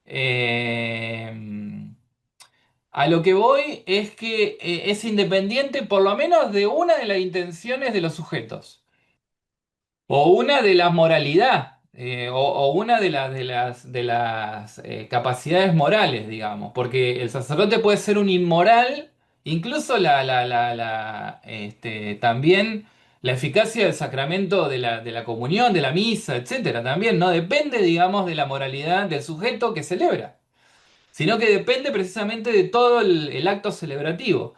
B: Eh, a lo que voy es que es independiente por lo menos de una de las intenciones de los sujetos. O una de la moralidad, o una de las capacidades morales, digamos, porque el sacerdote puede ser un inmoral, incluso también la eficacia del sacramento de la comunión, de la misa, etcétera, también no depende, digamos, de la moralidad del sujeto que celebra, sino que depende precisamente de todo el acto celebrativo.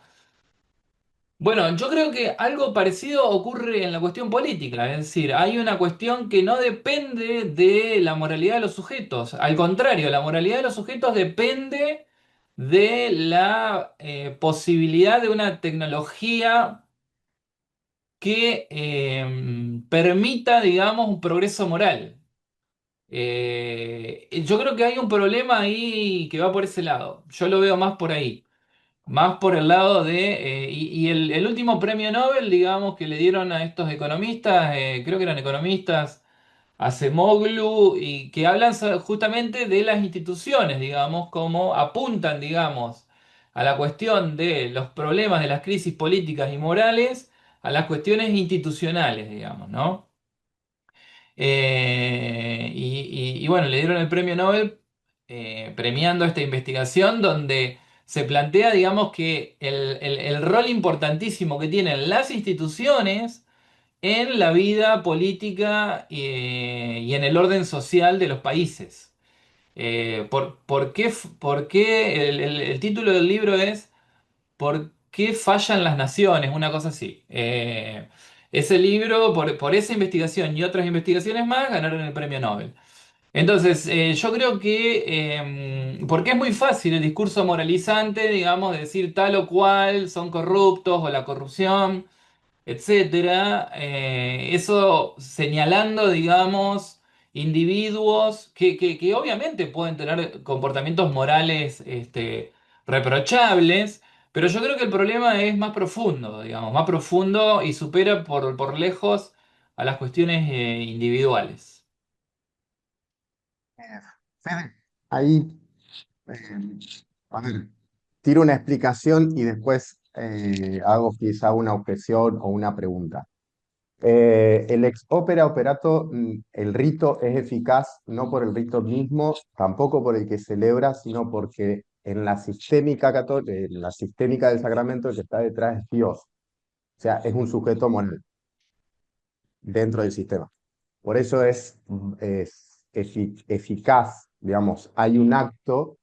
B: Bueno, yo creo que algo parecido ocurre en la cuestión política, es decir, hay una cuestión que no depende de la moralidad de los sujetos, al contrario, la moralidad de los sujetos depende de la posibilidad de una tecnología que permita, digamos, un progreso moral. Yo creo que hay un problema ahí que va por ese lado, yo lo veo más por ahí. Más por el lado y el último premio Nobel, digamos, que le dieron a estos economistas, creo que eran economistas, Acemoglu, y que hablan justamente de las instituciones, digamos, como apuntan, digamos, a la cuestión de los problemas de las crisis políticas y morales, a las cuestiones institucionales, digamos, ¿no? Y bueno, le dieron el premio Nobel premiando esta investigación donde se plantea, digamos, que el rol importantísimo que tienen las instituciones en la vida política y en el orden social de los países. ¿Por qué el título del libro es ¿Por qué fallan las naciones? Una cosa así. Ese libro, por esa investigación y otras investigaciones más, ganaron el premio Nobel. Entonces, yo creo que, porque es muy fácil el discurso moralizante, digamos, de decir tal o cual son corruptos o la corrupción, etcétera. Eso señalando, digamos, individuos que obviamente pueden tener comportamientos morales, reprochables, pero yo creo que el problema es más profundo, digamos, más profundo y supera por lejos a las cuestiones, individuales.
A: Fede, ahí, eh, a ver, tiro una explicación y después hago quizá una objeción o una pregunta. El ex opera operato, el rito es eficaz no por el rito mismo, tampoco por el que celebra, sino porque en la sistémica en la sistémica del sacramento el que está detrás es Dios. O sea, es un sujeto moral dentro del sistema. Por eso es eficaz, digamos, hay un acto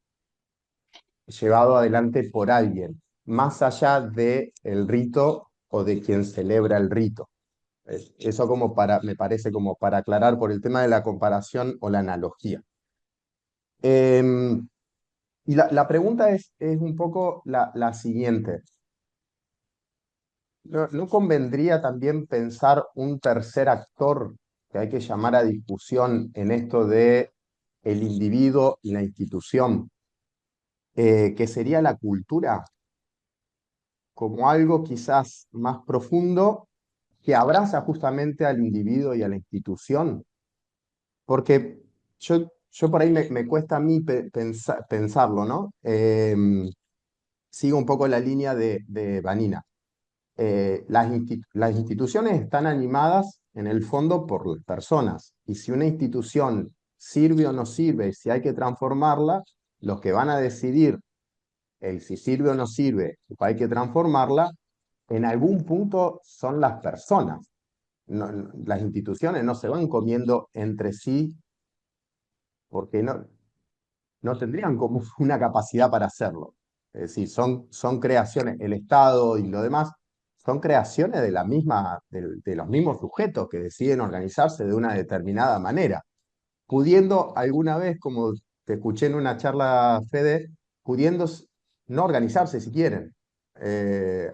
A: llevado adelante por alguien, más allá de el rito o de quien celebra el rito. Eso como me parece como para aclarar por el tema de la comparación o la analogía. Em, y la pregunta es un poco la siguiente. ¿No convendría también pensar un tercer actor que hay que llamar a discusión en esto de el individuo y la institución, que sería la cultura, como algo quizás más profundo que abraza justamente al individuo y a la institución? Porque yo por ahí me cuesta a mí pensarlo, ¿no? Sigo un poco la línea de Vanina. Las instituciones están animadas en el fondo por las personas. Y si una institución sirve o no sirve, si hay que transformarla, los que van a decidir el si sirve o no sirve, o hay que transformarla, en algún punto son las personas. Las instituciones no se van comiendo entre sí porque no tendrían como una capacidad para hacerlo. Es decir, son creaciones, el Estado y lo demás son creaciones de los mismos sujetos que deciden organizarse de una determinada manera, pudiendo alguna vez, como te escuché en una charla, Fede, pudiendo no organizarse si quieren.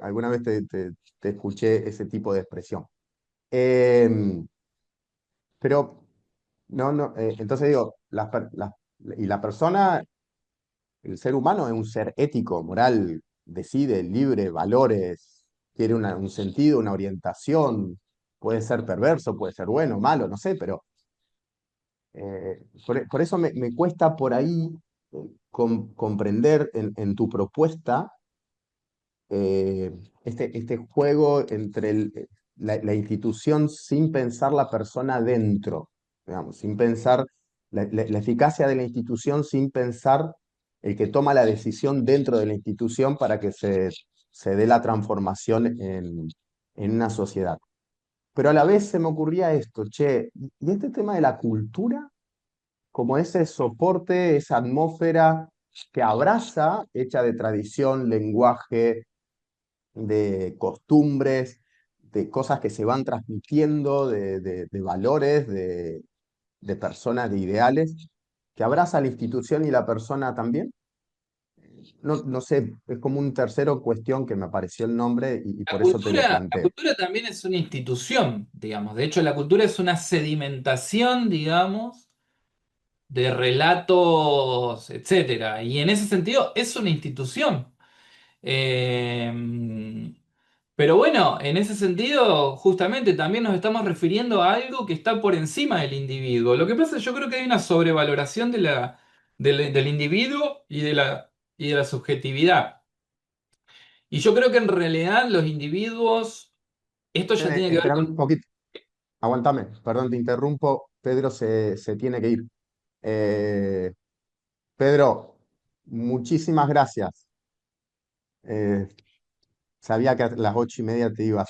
A: Alguna vez te escuché ese tipo de expresión. Pero, no, entonces digo, y la persona, el ser humano es un ser ético, moral, decide, libre, valores, quiere un sentido, una orientación, puede ser perverso, puede ser bueno, malo, no sé, pero por eso me cuesta por ahí comprender en tu propuesta eh, este juego entre la institución sin pensar la persona dentro, digamos, sin pensar la eficacia de la institución, sin pensar el que toma la decisión dentro de la institución para que se dé la transformación en una sociedad. Pero a la vez se me ocurría esto, che, y este tema de la cultura, como ese soporte, esa atmósfera que abraza, hecha de tradición, lenguaje, de costumbres, de cosas que se van transmitiendo, de valores, de personas, de ideales, que abraza la institución y la persona también. No sé, es como un tercero cuestión que me apareció el nombre y por eso te lo
B: La
A: planteo.
B: cultura también es una institución, digamos. De hecho, la cultura es una sedimentación, digamos, de relatos, etcétera. Y en ese sentido es una institución. Eh, pero bueno, en ese sentido, justamente también nos estamos refiriendo a algo que está por encima del individuo. Lo que pasa es que yo creo que hay una sobrevaloración del individuo y de la subjetividad. Y yo creo que en realidad los individuos, esto ya tiene que ver
A: Espera
B: con...
A: un poquito, aguantame, perdón, te interrumpo, Pedro se tiene que ir. Eh, Pedro, muchísimas gracias. Eh, Sabía que a las 8:30 te ibas.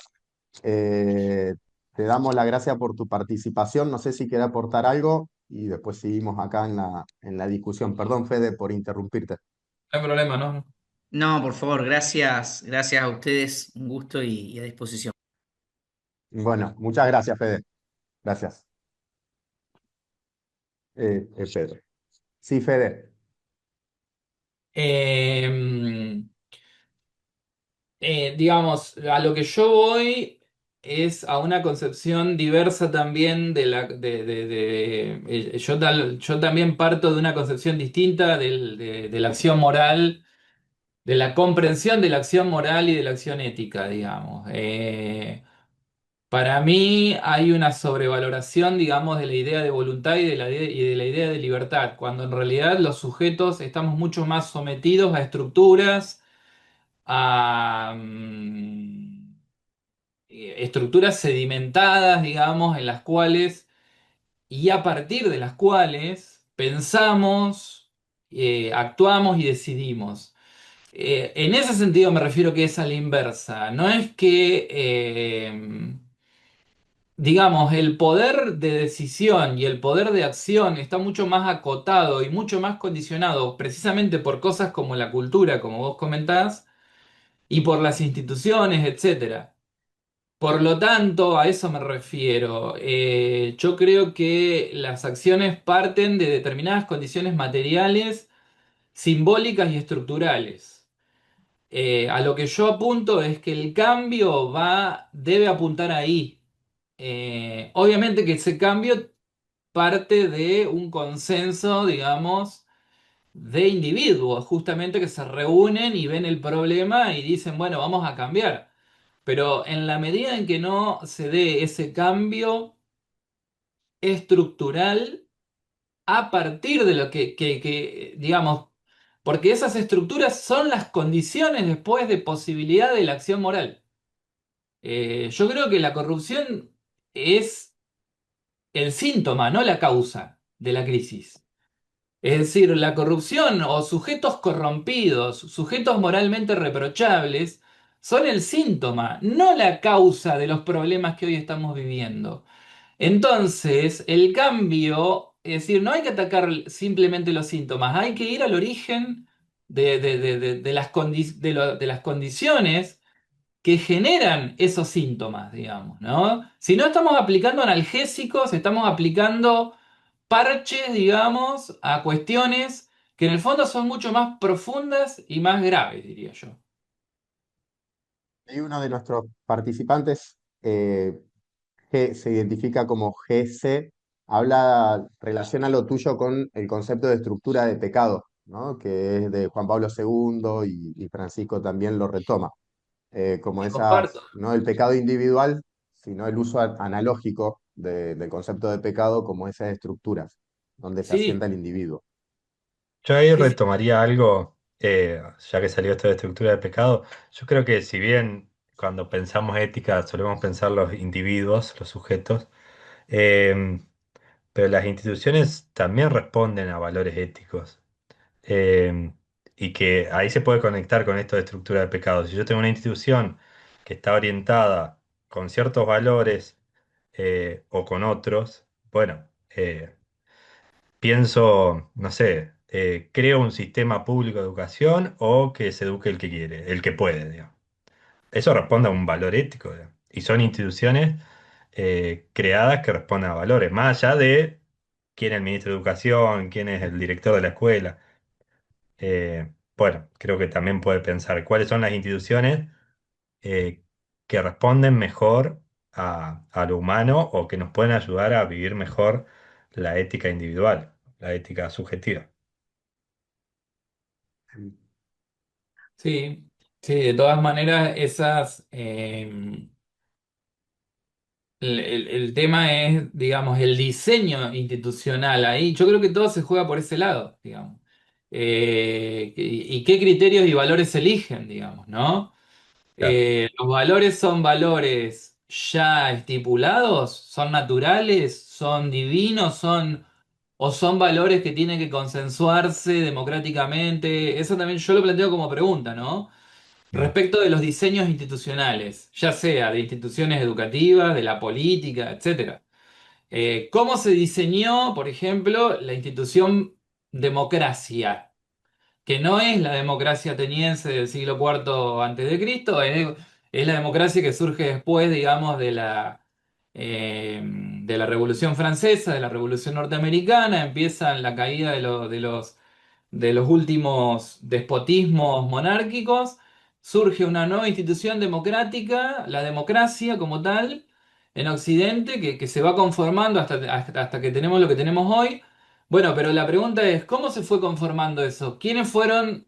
A: Eh, Te damos la gracia por tu participación. No sé si quieres aportar algo y después seguimos acá en la discusión. Perdón, Fede, por interrumpirte.
B: No hay problema, ¿no?
D: No, por favor, gracias, gracias a ustedes, un gusto y a disposición.
A: Bueno, muchas gracias, Fede. Gracias, Pedro. Sí, Fede.
B: Eh, digamos, a lo que yo voy es a una concepción diversa también yo también parto de una concepción distinta de la acción moral, de la comprensión de la acción moral y de la acción ética, digamos. Para mí hay una sobrevaloración, digamos, de la idea de voluntad y de la idea de libertad, cuando en realidad los sujetos estamos mucho más sometidos a estructuras, a estructuras sedimentadas, digamos, en las cuales y a partir de las cuales pensamos, actuamos y decidimos. En ese sentido me refiero que es a la inversa. No es que, digamos, el poder de decisión y el poder de acción está mucho más acotado y mucho más condicionado precisamente por cosas como la cultura, como vos comentás, y por las instituciones, etcétera. Por lo tanto, a eso me refiero. Yo creo que las acciones parten de determinadas condiciones materiales, simbólicas y estructurales. A lo que yo apunto es que el cambio debe apuntar ahí. Obviamente que ese cambio parte de un consenso, digamos, de individuos, justamente que se reúnen y ven el problema y dicen, bueno, vamos a cambiar. Pero en la medida en que no se dé ese cambio estructural a partir de lo digamos, porque esas estructuras son las condiciones después de posibilidad de la acción moral. Yo creo que la corrupción es el síntoma, no la causa de la crisis. Es decir, la corrupción o sujetos corrompidos, sujetos moralmente reprochables, son el síntoma, no la causa de los problemas que hoy estamos viviendo. Entonces, el cambio, es decir, no hay que atacar simplemente los síntomas, hay que ir al origen de las condiciones que generan esos síntomas, digamos, ¿no? Si no estamos aplicando analgésicos, estamos aplicando parches, digamos, a cuestiones que en el fondo son mucho más profundas y más graves, diría yo.
A: Hay uno de nuestros participantes que se identifica como GC, relaciona lo tuyo con el concepto de estructura de pecado, ¿no? Que es de Juan Pablo II y Francisco también lo retoma, como
B: Y comparto.
A: no el pecado individual, sino el uso analógico del concepto de pecado como esas estructuras donde se
B: Sí,
A: asienta el individuo.
C: Yo ahí
B: sí, sí,
C: retomaría algo, ya que salió esto de estructura de pecado. Yo creo que si bien cuando pensamos ética solemos pensar los individuos, los sujetos, eh, pero las instituciones también responden a valores éticos. eh, y que ahí se puede conectar con esto de estructura de pecado. Si yo tengo una institución que está orientada con ciertos valores o con otros, bueno, pienso, no sé, creo un sistema público de educación o que se eduque el que quiere, el que puede, digamos. Eso responde a un valor ético, digamos. Y son instituciones creadas que responden a valores, más allá de quién es el ministro de Educación, quién es el director de la escuela. Bueno, creo que también puede pensar cuáles son las instituciones eh, que responden mejor a lo humano o que nos pueden ayudar a vivir mejor la ética individual, la ética subjetiva.
B: sí, sí, de todas maneras, el tema es, digamos, el diseño institucional ahí. Yo creo que todo se juega por ese lado, digamos. Y qué criterios y valores se eligen, digamos, ¿no?
C: Claro.
B: ¿Los valores son valores ya estipulados? ¿Son naturales? ¿Son divinos? ¿O son valores que tienen que consensuarse democráticamente? Eso también yo lo planteo como pregunta, ¿no?
C: Mm.
B: respecto de los diseños institucionales, ya sea de instituciones educativas, de la política, etcétera. ¿Cómo se diseñó, por ejemplo, la institución democracia? Que no es la democracia ateniense del siglo IV antes de Cristo, es la democracia que surge después, digamos, de la Revolución Francesa, de la Revolución Norteamericana, empieza la caída de los últimos despotismos monárquicos, surge una nueva institución democrática, la democracia como tal, en Occidente, que se va conformando hasta que tenemos lo que tenemos hoy. Bueno, pero la pregunta es, ¿cómo se fue conformando eso? ¿Quiénes fueron,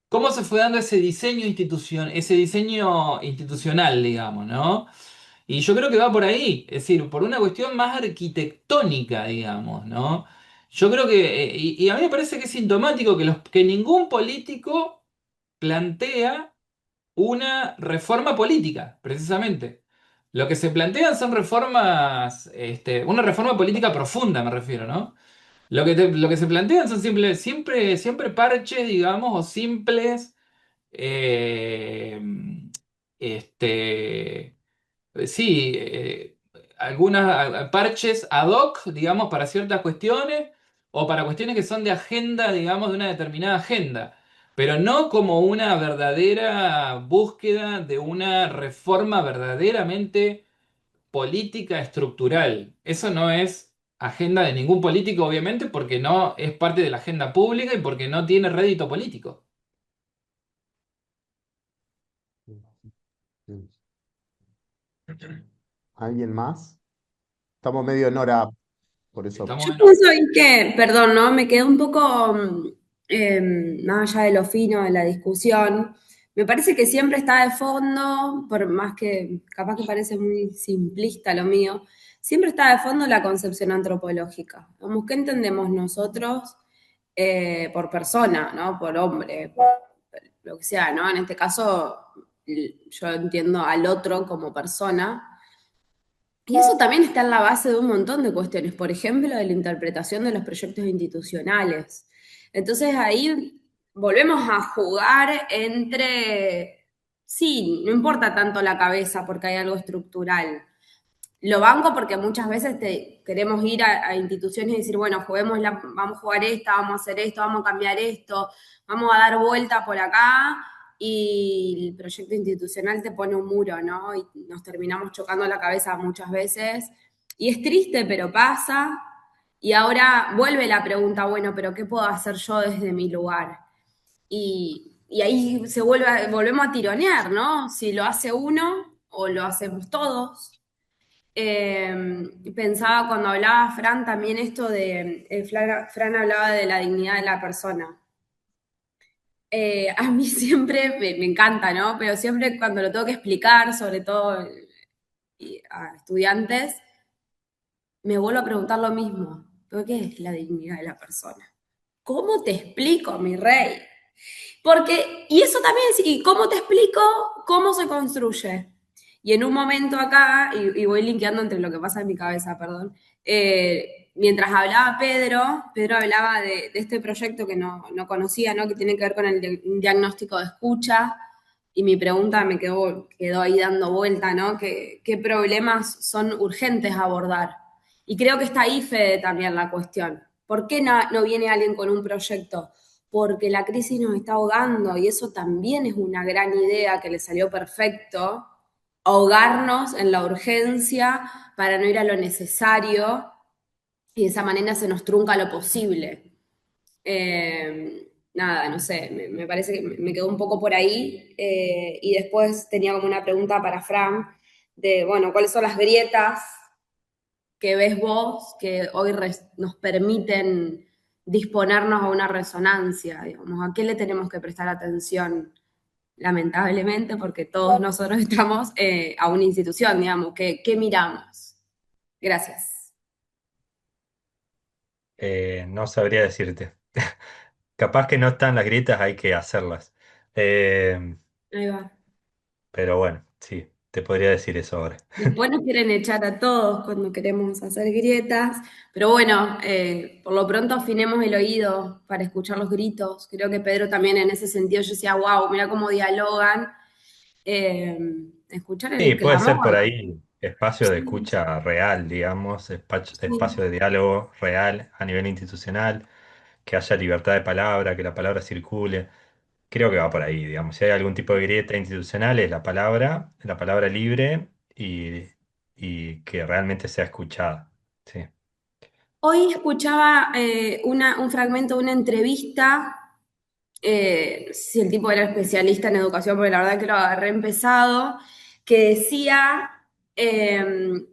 B: cómo se fue dando ese diseño institucional, digamos, ¿no? Y yo creo que va por ahí, es decir, por una cuestión más arquitectónica, digamos, ¿no? Yo creo que, y a mí me parece que es sintomático que ningún político plantea una reforma política, precisamente. Lo que se plantean son reformas, una reforma política profunda, me refiero, ¿no? Lo que se plantean son siempre parches, digamos, o simples, eh, este, sí, parches ad hoc, digamos, para ciertas cuestiones o para cuestiones que son de agenda, digamos, de una determinada agenda, pero no como una verdadera búsqueda de una reforma verdaderamente política estructural. Eso no es agenda de ningún político, obviamente, porque no es parte de la agenda pública y porque no tiene rédito político.
A: ¿Alguien más? Estamos medio en hora, por eso.
B: Estamos
E: Yo
B: en...
E: pienso en que, perdón, ¿no? Me quedé un poco, más allá de lo fino de la discusión, me parece que siempre está de fondo, por más que capaz que parece muy simplista lo mío, siempre está de fondo la concepción antropológica. Como, ¿qué entendemos nosotros por persona, ¿no? Por hombre, por lo que sea, ¿no? En este caso, yo entiendo al otro como persona. Y eso también está en la base de un montón de cuestiones, por ejemplo, de la interpretación de los proyectos institucionales. Entonces ahí volvemos a jugar entre, sí, no importa tanto la cabeza porque hay algo estructural. Lo banco porque muchas veces queremos ir a instituciones y decir, bueno, vamos a jugar esta, vamos a hacer esto, vamos a cambiar esto, vamos a dar vuelta por acá y el proyecto institucional te pone un muro, ¿no? Y nos terminamos chocando la cabeza muchas veces. Y es triste, pero pasa. Y ahora vuelve la pregunta, bueno, pero ¿qué puedo hacer yo desde mi lugar? Y ahí volvemos a tironear, ¿no? Si lo hace uno o lo hacemos todos. Pensaba cuando hablaba Fran también esto de, Fran hablaba de la dignidad de la persona. A mí siempre me encanta, ¿no? Pero siempre cuando lo tengo que explicar, sobre todo a estudiantes, me vuelvo a preguntar lo mismo. ¿Pero qué es la dignidad de la persona? ¿Cómo te explico, mi rey? Porque, y eso también, y cómo te explico cómo se construye. Y en un momento acá, y voy linkeando entre lo que pasa en mi cabeza, perdón, mientras hablaba Pedro hablaba de este proyecto que no conocía, ¿no? Que tiene que ver con un diagnóstico de escucha, y mi pregunta quedó ahí dando vuelta, ¿no? ¿Qué problemas son urgentes a abordar? Y creo que está ahí, Fede, también la cuestión. ¿Por qué no viene alguien con un proyecto? Porque la crisis nos está ahogando y eso también es una gran idea que le salió perfecto, ahogarnos en la urgencia para no ir a lo necesario y de esa manera se nos trunca lo posible. Nada, no sé, me parece que me quedó un poco por ahí y después tenía como una pregunta para Fran de, bueno, ¿cuáles son las grietas que ves vos que hoy nos permiten disponernos a una resonancia, digamos, a qué le tenemos que prestar atención, lamentablemente, porque todos nosotros estamos a una institución, digamos, ¿qué miramos? Gracias.
C: No sabría decirte. Capaz que no están las grietas, hay que hacerlas. Eh,
E: Ahí va.
C: pero bueno, sí. Te podría decir eso ahora.
E: Después nos quieren echar a todos cuando queremos hacer grietas, pero bueno, por lo pronto afinemos el oído para escuchar los gritos. Creo que Pedro también en ese sentido, yo decía, wow, mira cómo dialogan. Eh, Escuchar
C: Sí,
E: el
C: puede ser por
E: clamor.
C: ahí espacio de escucha real, digamos,
E: Sí.
C: espacio de diálogo real a nivel institucional, que haya libertad de palabra, que la palabra circule. Creo que va por ahí, digamos. Si hay algún tipo de grieta institucional, es la palabra libre y que realmente sea escuchada. Sí.
E: Hoy escuchaba un fragmento de una entrevista, no sé si el tipo era especialista en educación, porque la verdad que lo agarré empezado, que decía, eh,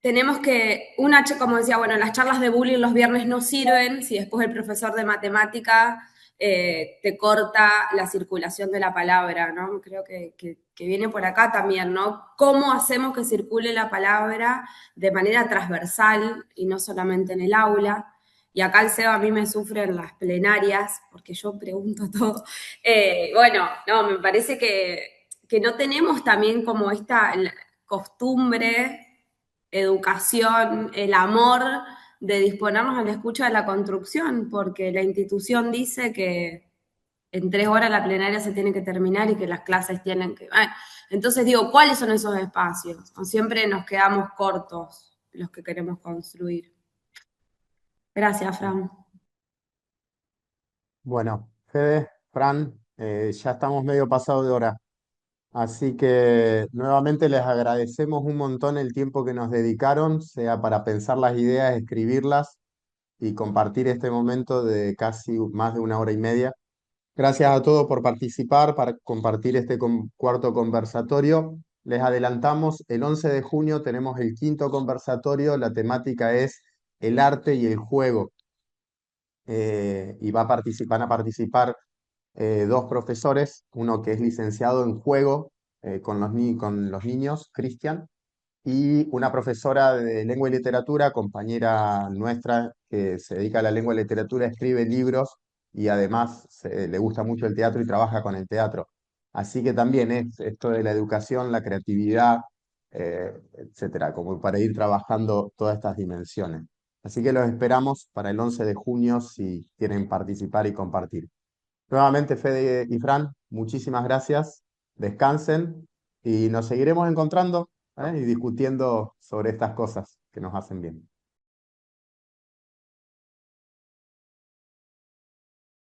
E: tenemos que, como decía, bueno, las charlas de bullying los viernes no sirven si después el profesor de matemática te corta la circulación de la palabra, ¿no? Creo que viene por acá también, ¿no? ¿Cómo hacemos que circule la palabra de manera transversal y no solamente en el aula? Y acá el SEO a mí me sufre en las plenarias, porque yo pregunto todo. Bueno, no, me parece que no tenemos también como esta costumbre, educación, el amor de disponernos a la escucha de la construcción, porque la institución dice que en 3 horas la plenaria se tiene que terminar y que las clases tienen que... entonces digo, ¿cuáles son esos espacios? O siempre nos quedamos cortos los que queremos construir. Gracias, Fran.
A: Bueno, Fede, Fran, ya estamos medio pasado de hora. Así que nuevamente les agradecemos un montón el tiempo que nos dedicaron, sea para pensar las ideas, escribirlas y compartir este momento de casi más de 1 hora y media. Gracias a todos por participar, para compartir este cuarto conversatorio. Les adelantamos, el 11 de junio tenemos el quinto conversatorio, la temática es el arte y el juego. Y van a participar dos profesores, uno que es licenciado en juego con los niños, Cristian, y una profesora de lengua y literatura, compañera nuestra, que se dedica a la lengua y literatura, escribe libros y además le gusta mucho el teatro y trabaja con el teatro. Así que también es esto de la educación, la creatividad, etcétera, como para ir trabajando todas estas dimensiones. Así que los esperamos para el 11 de junio si quieren participar y compartir. Nuevamente, Fede y Fran, muchísimas gracias. Descansen y nos seguiremos encontrando, y discutiendo sobre estas cosas que nos hacen bien.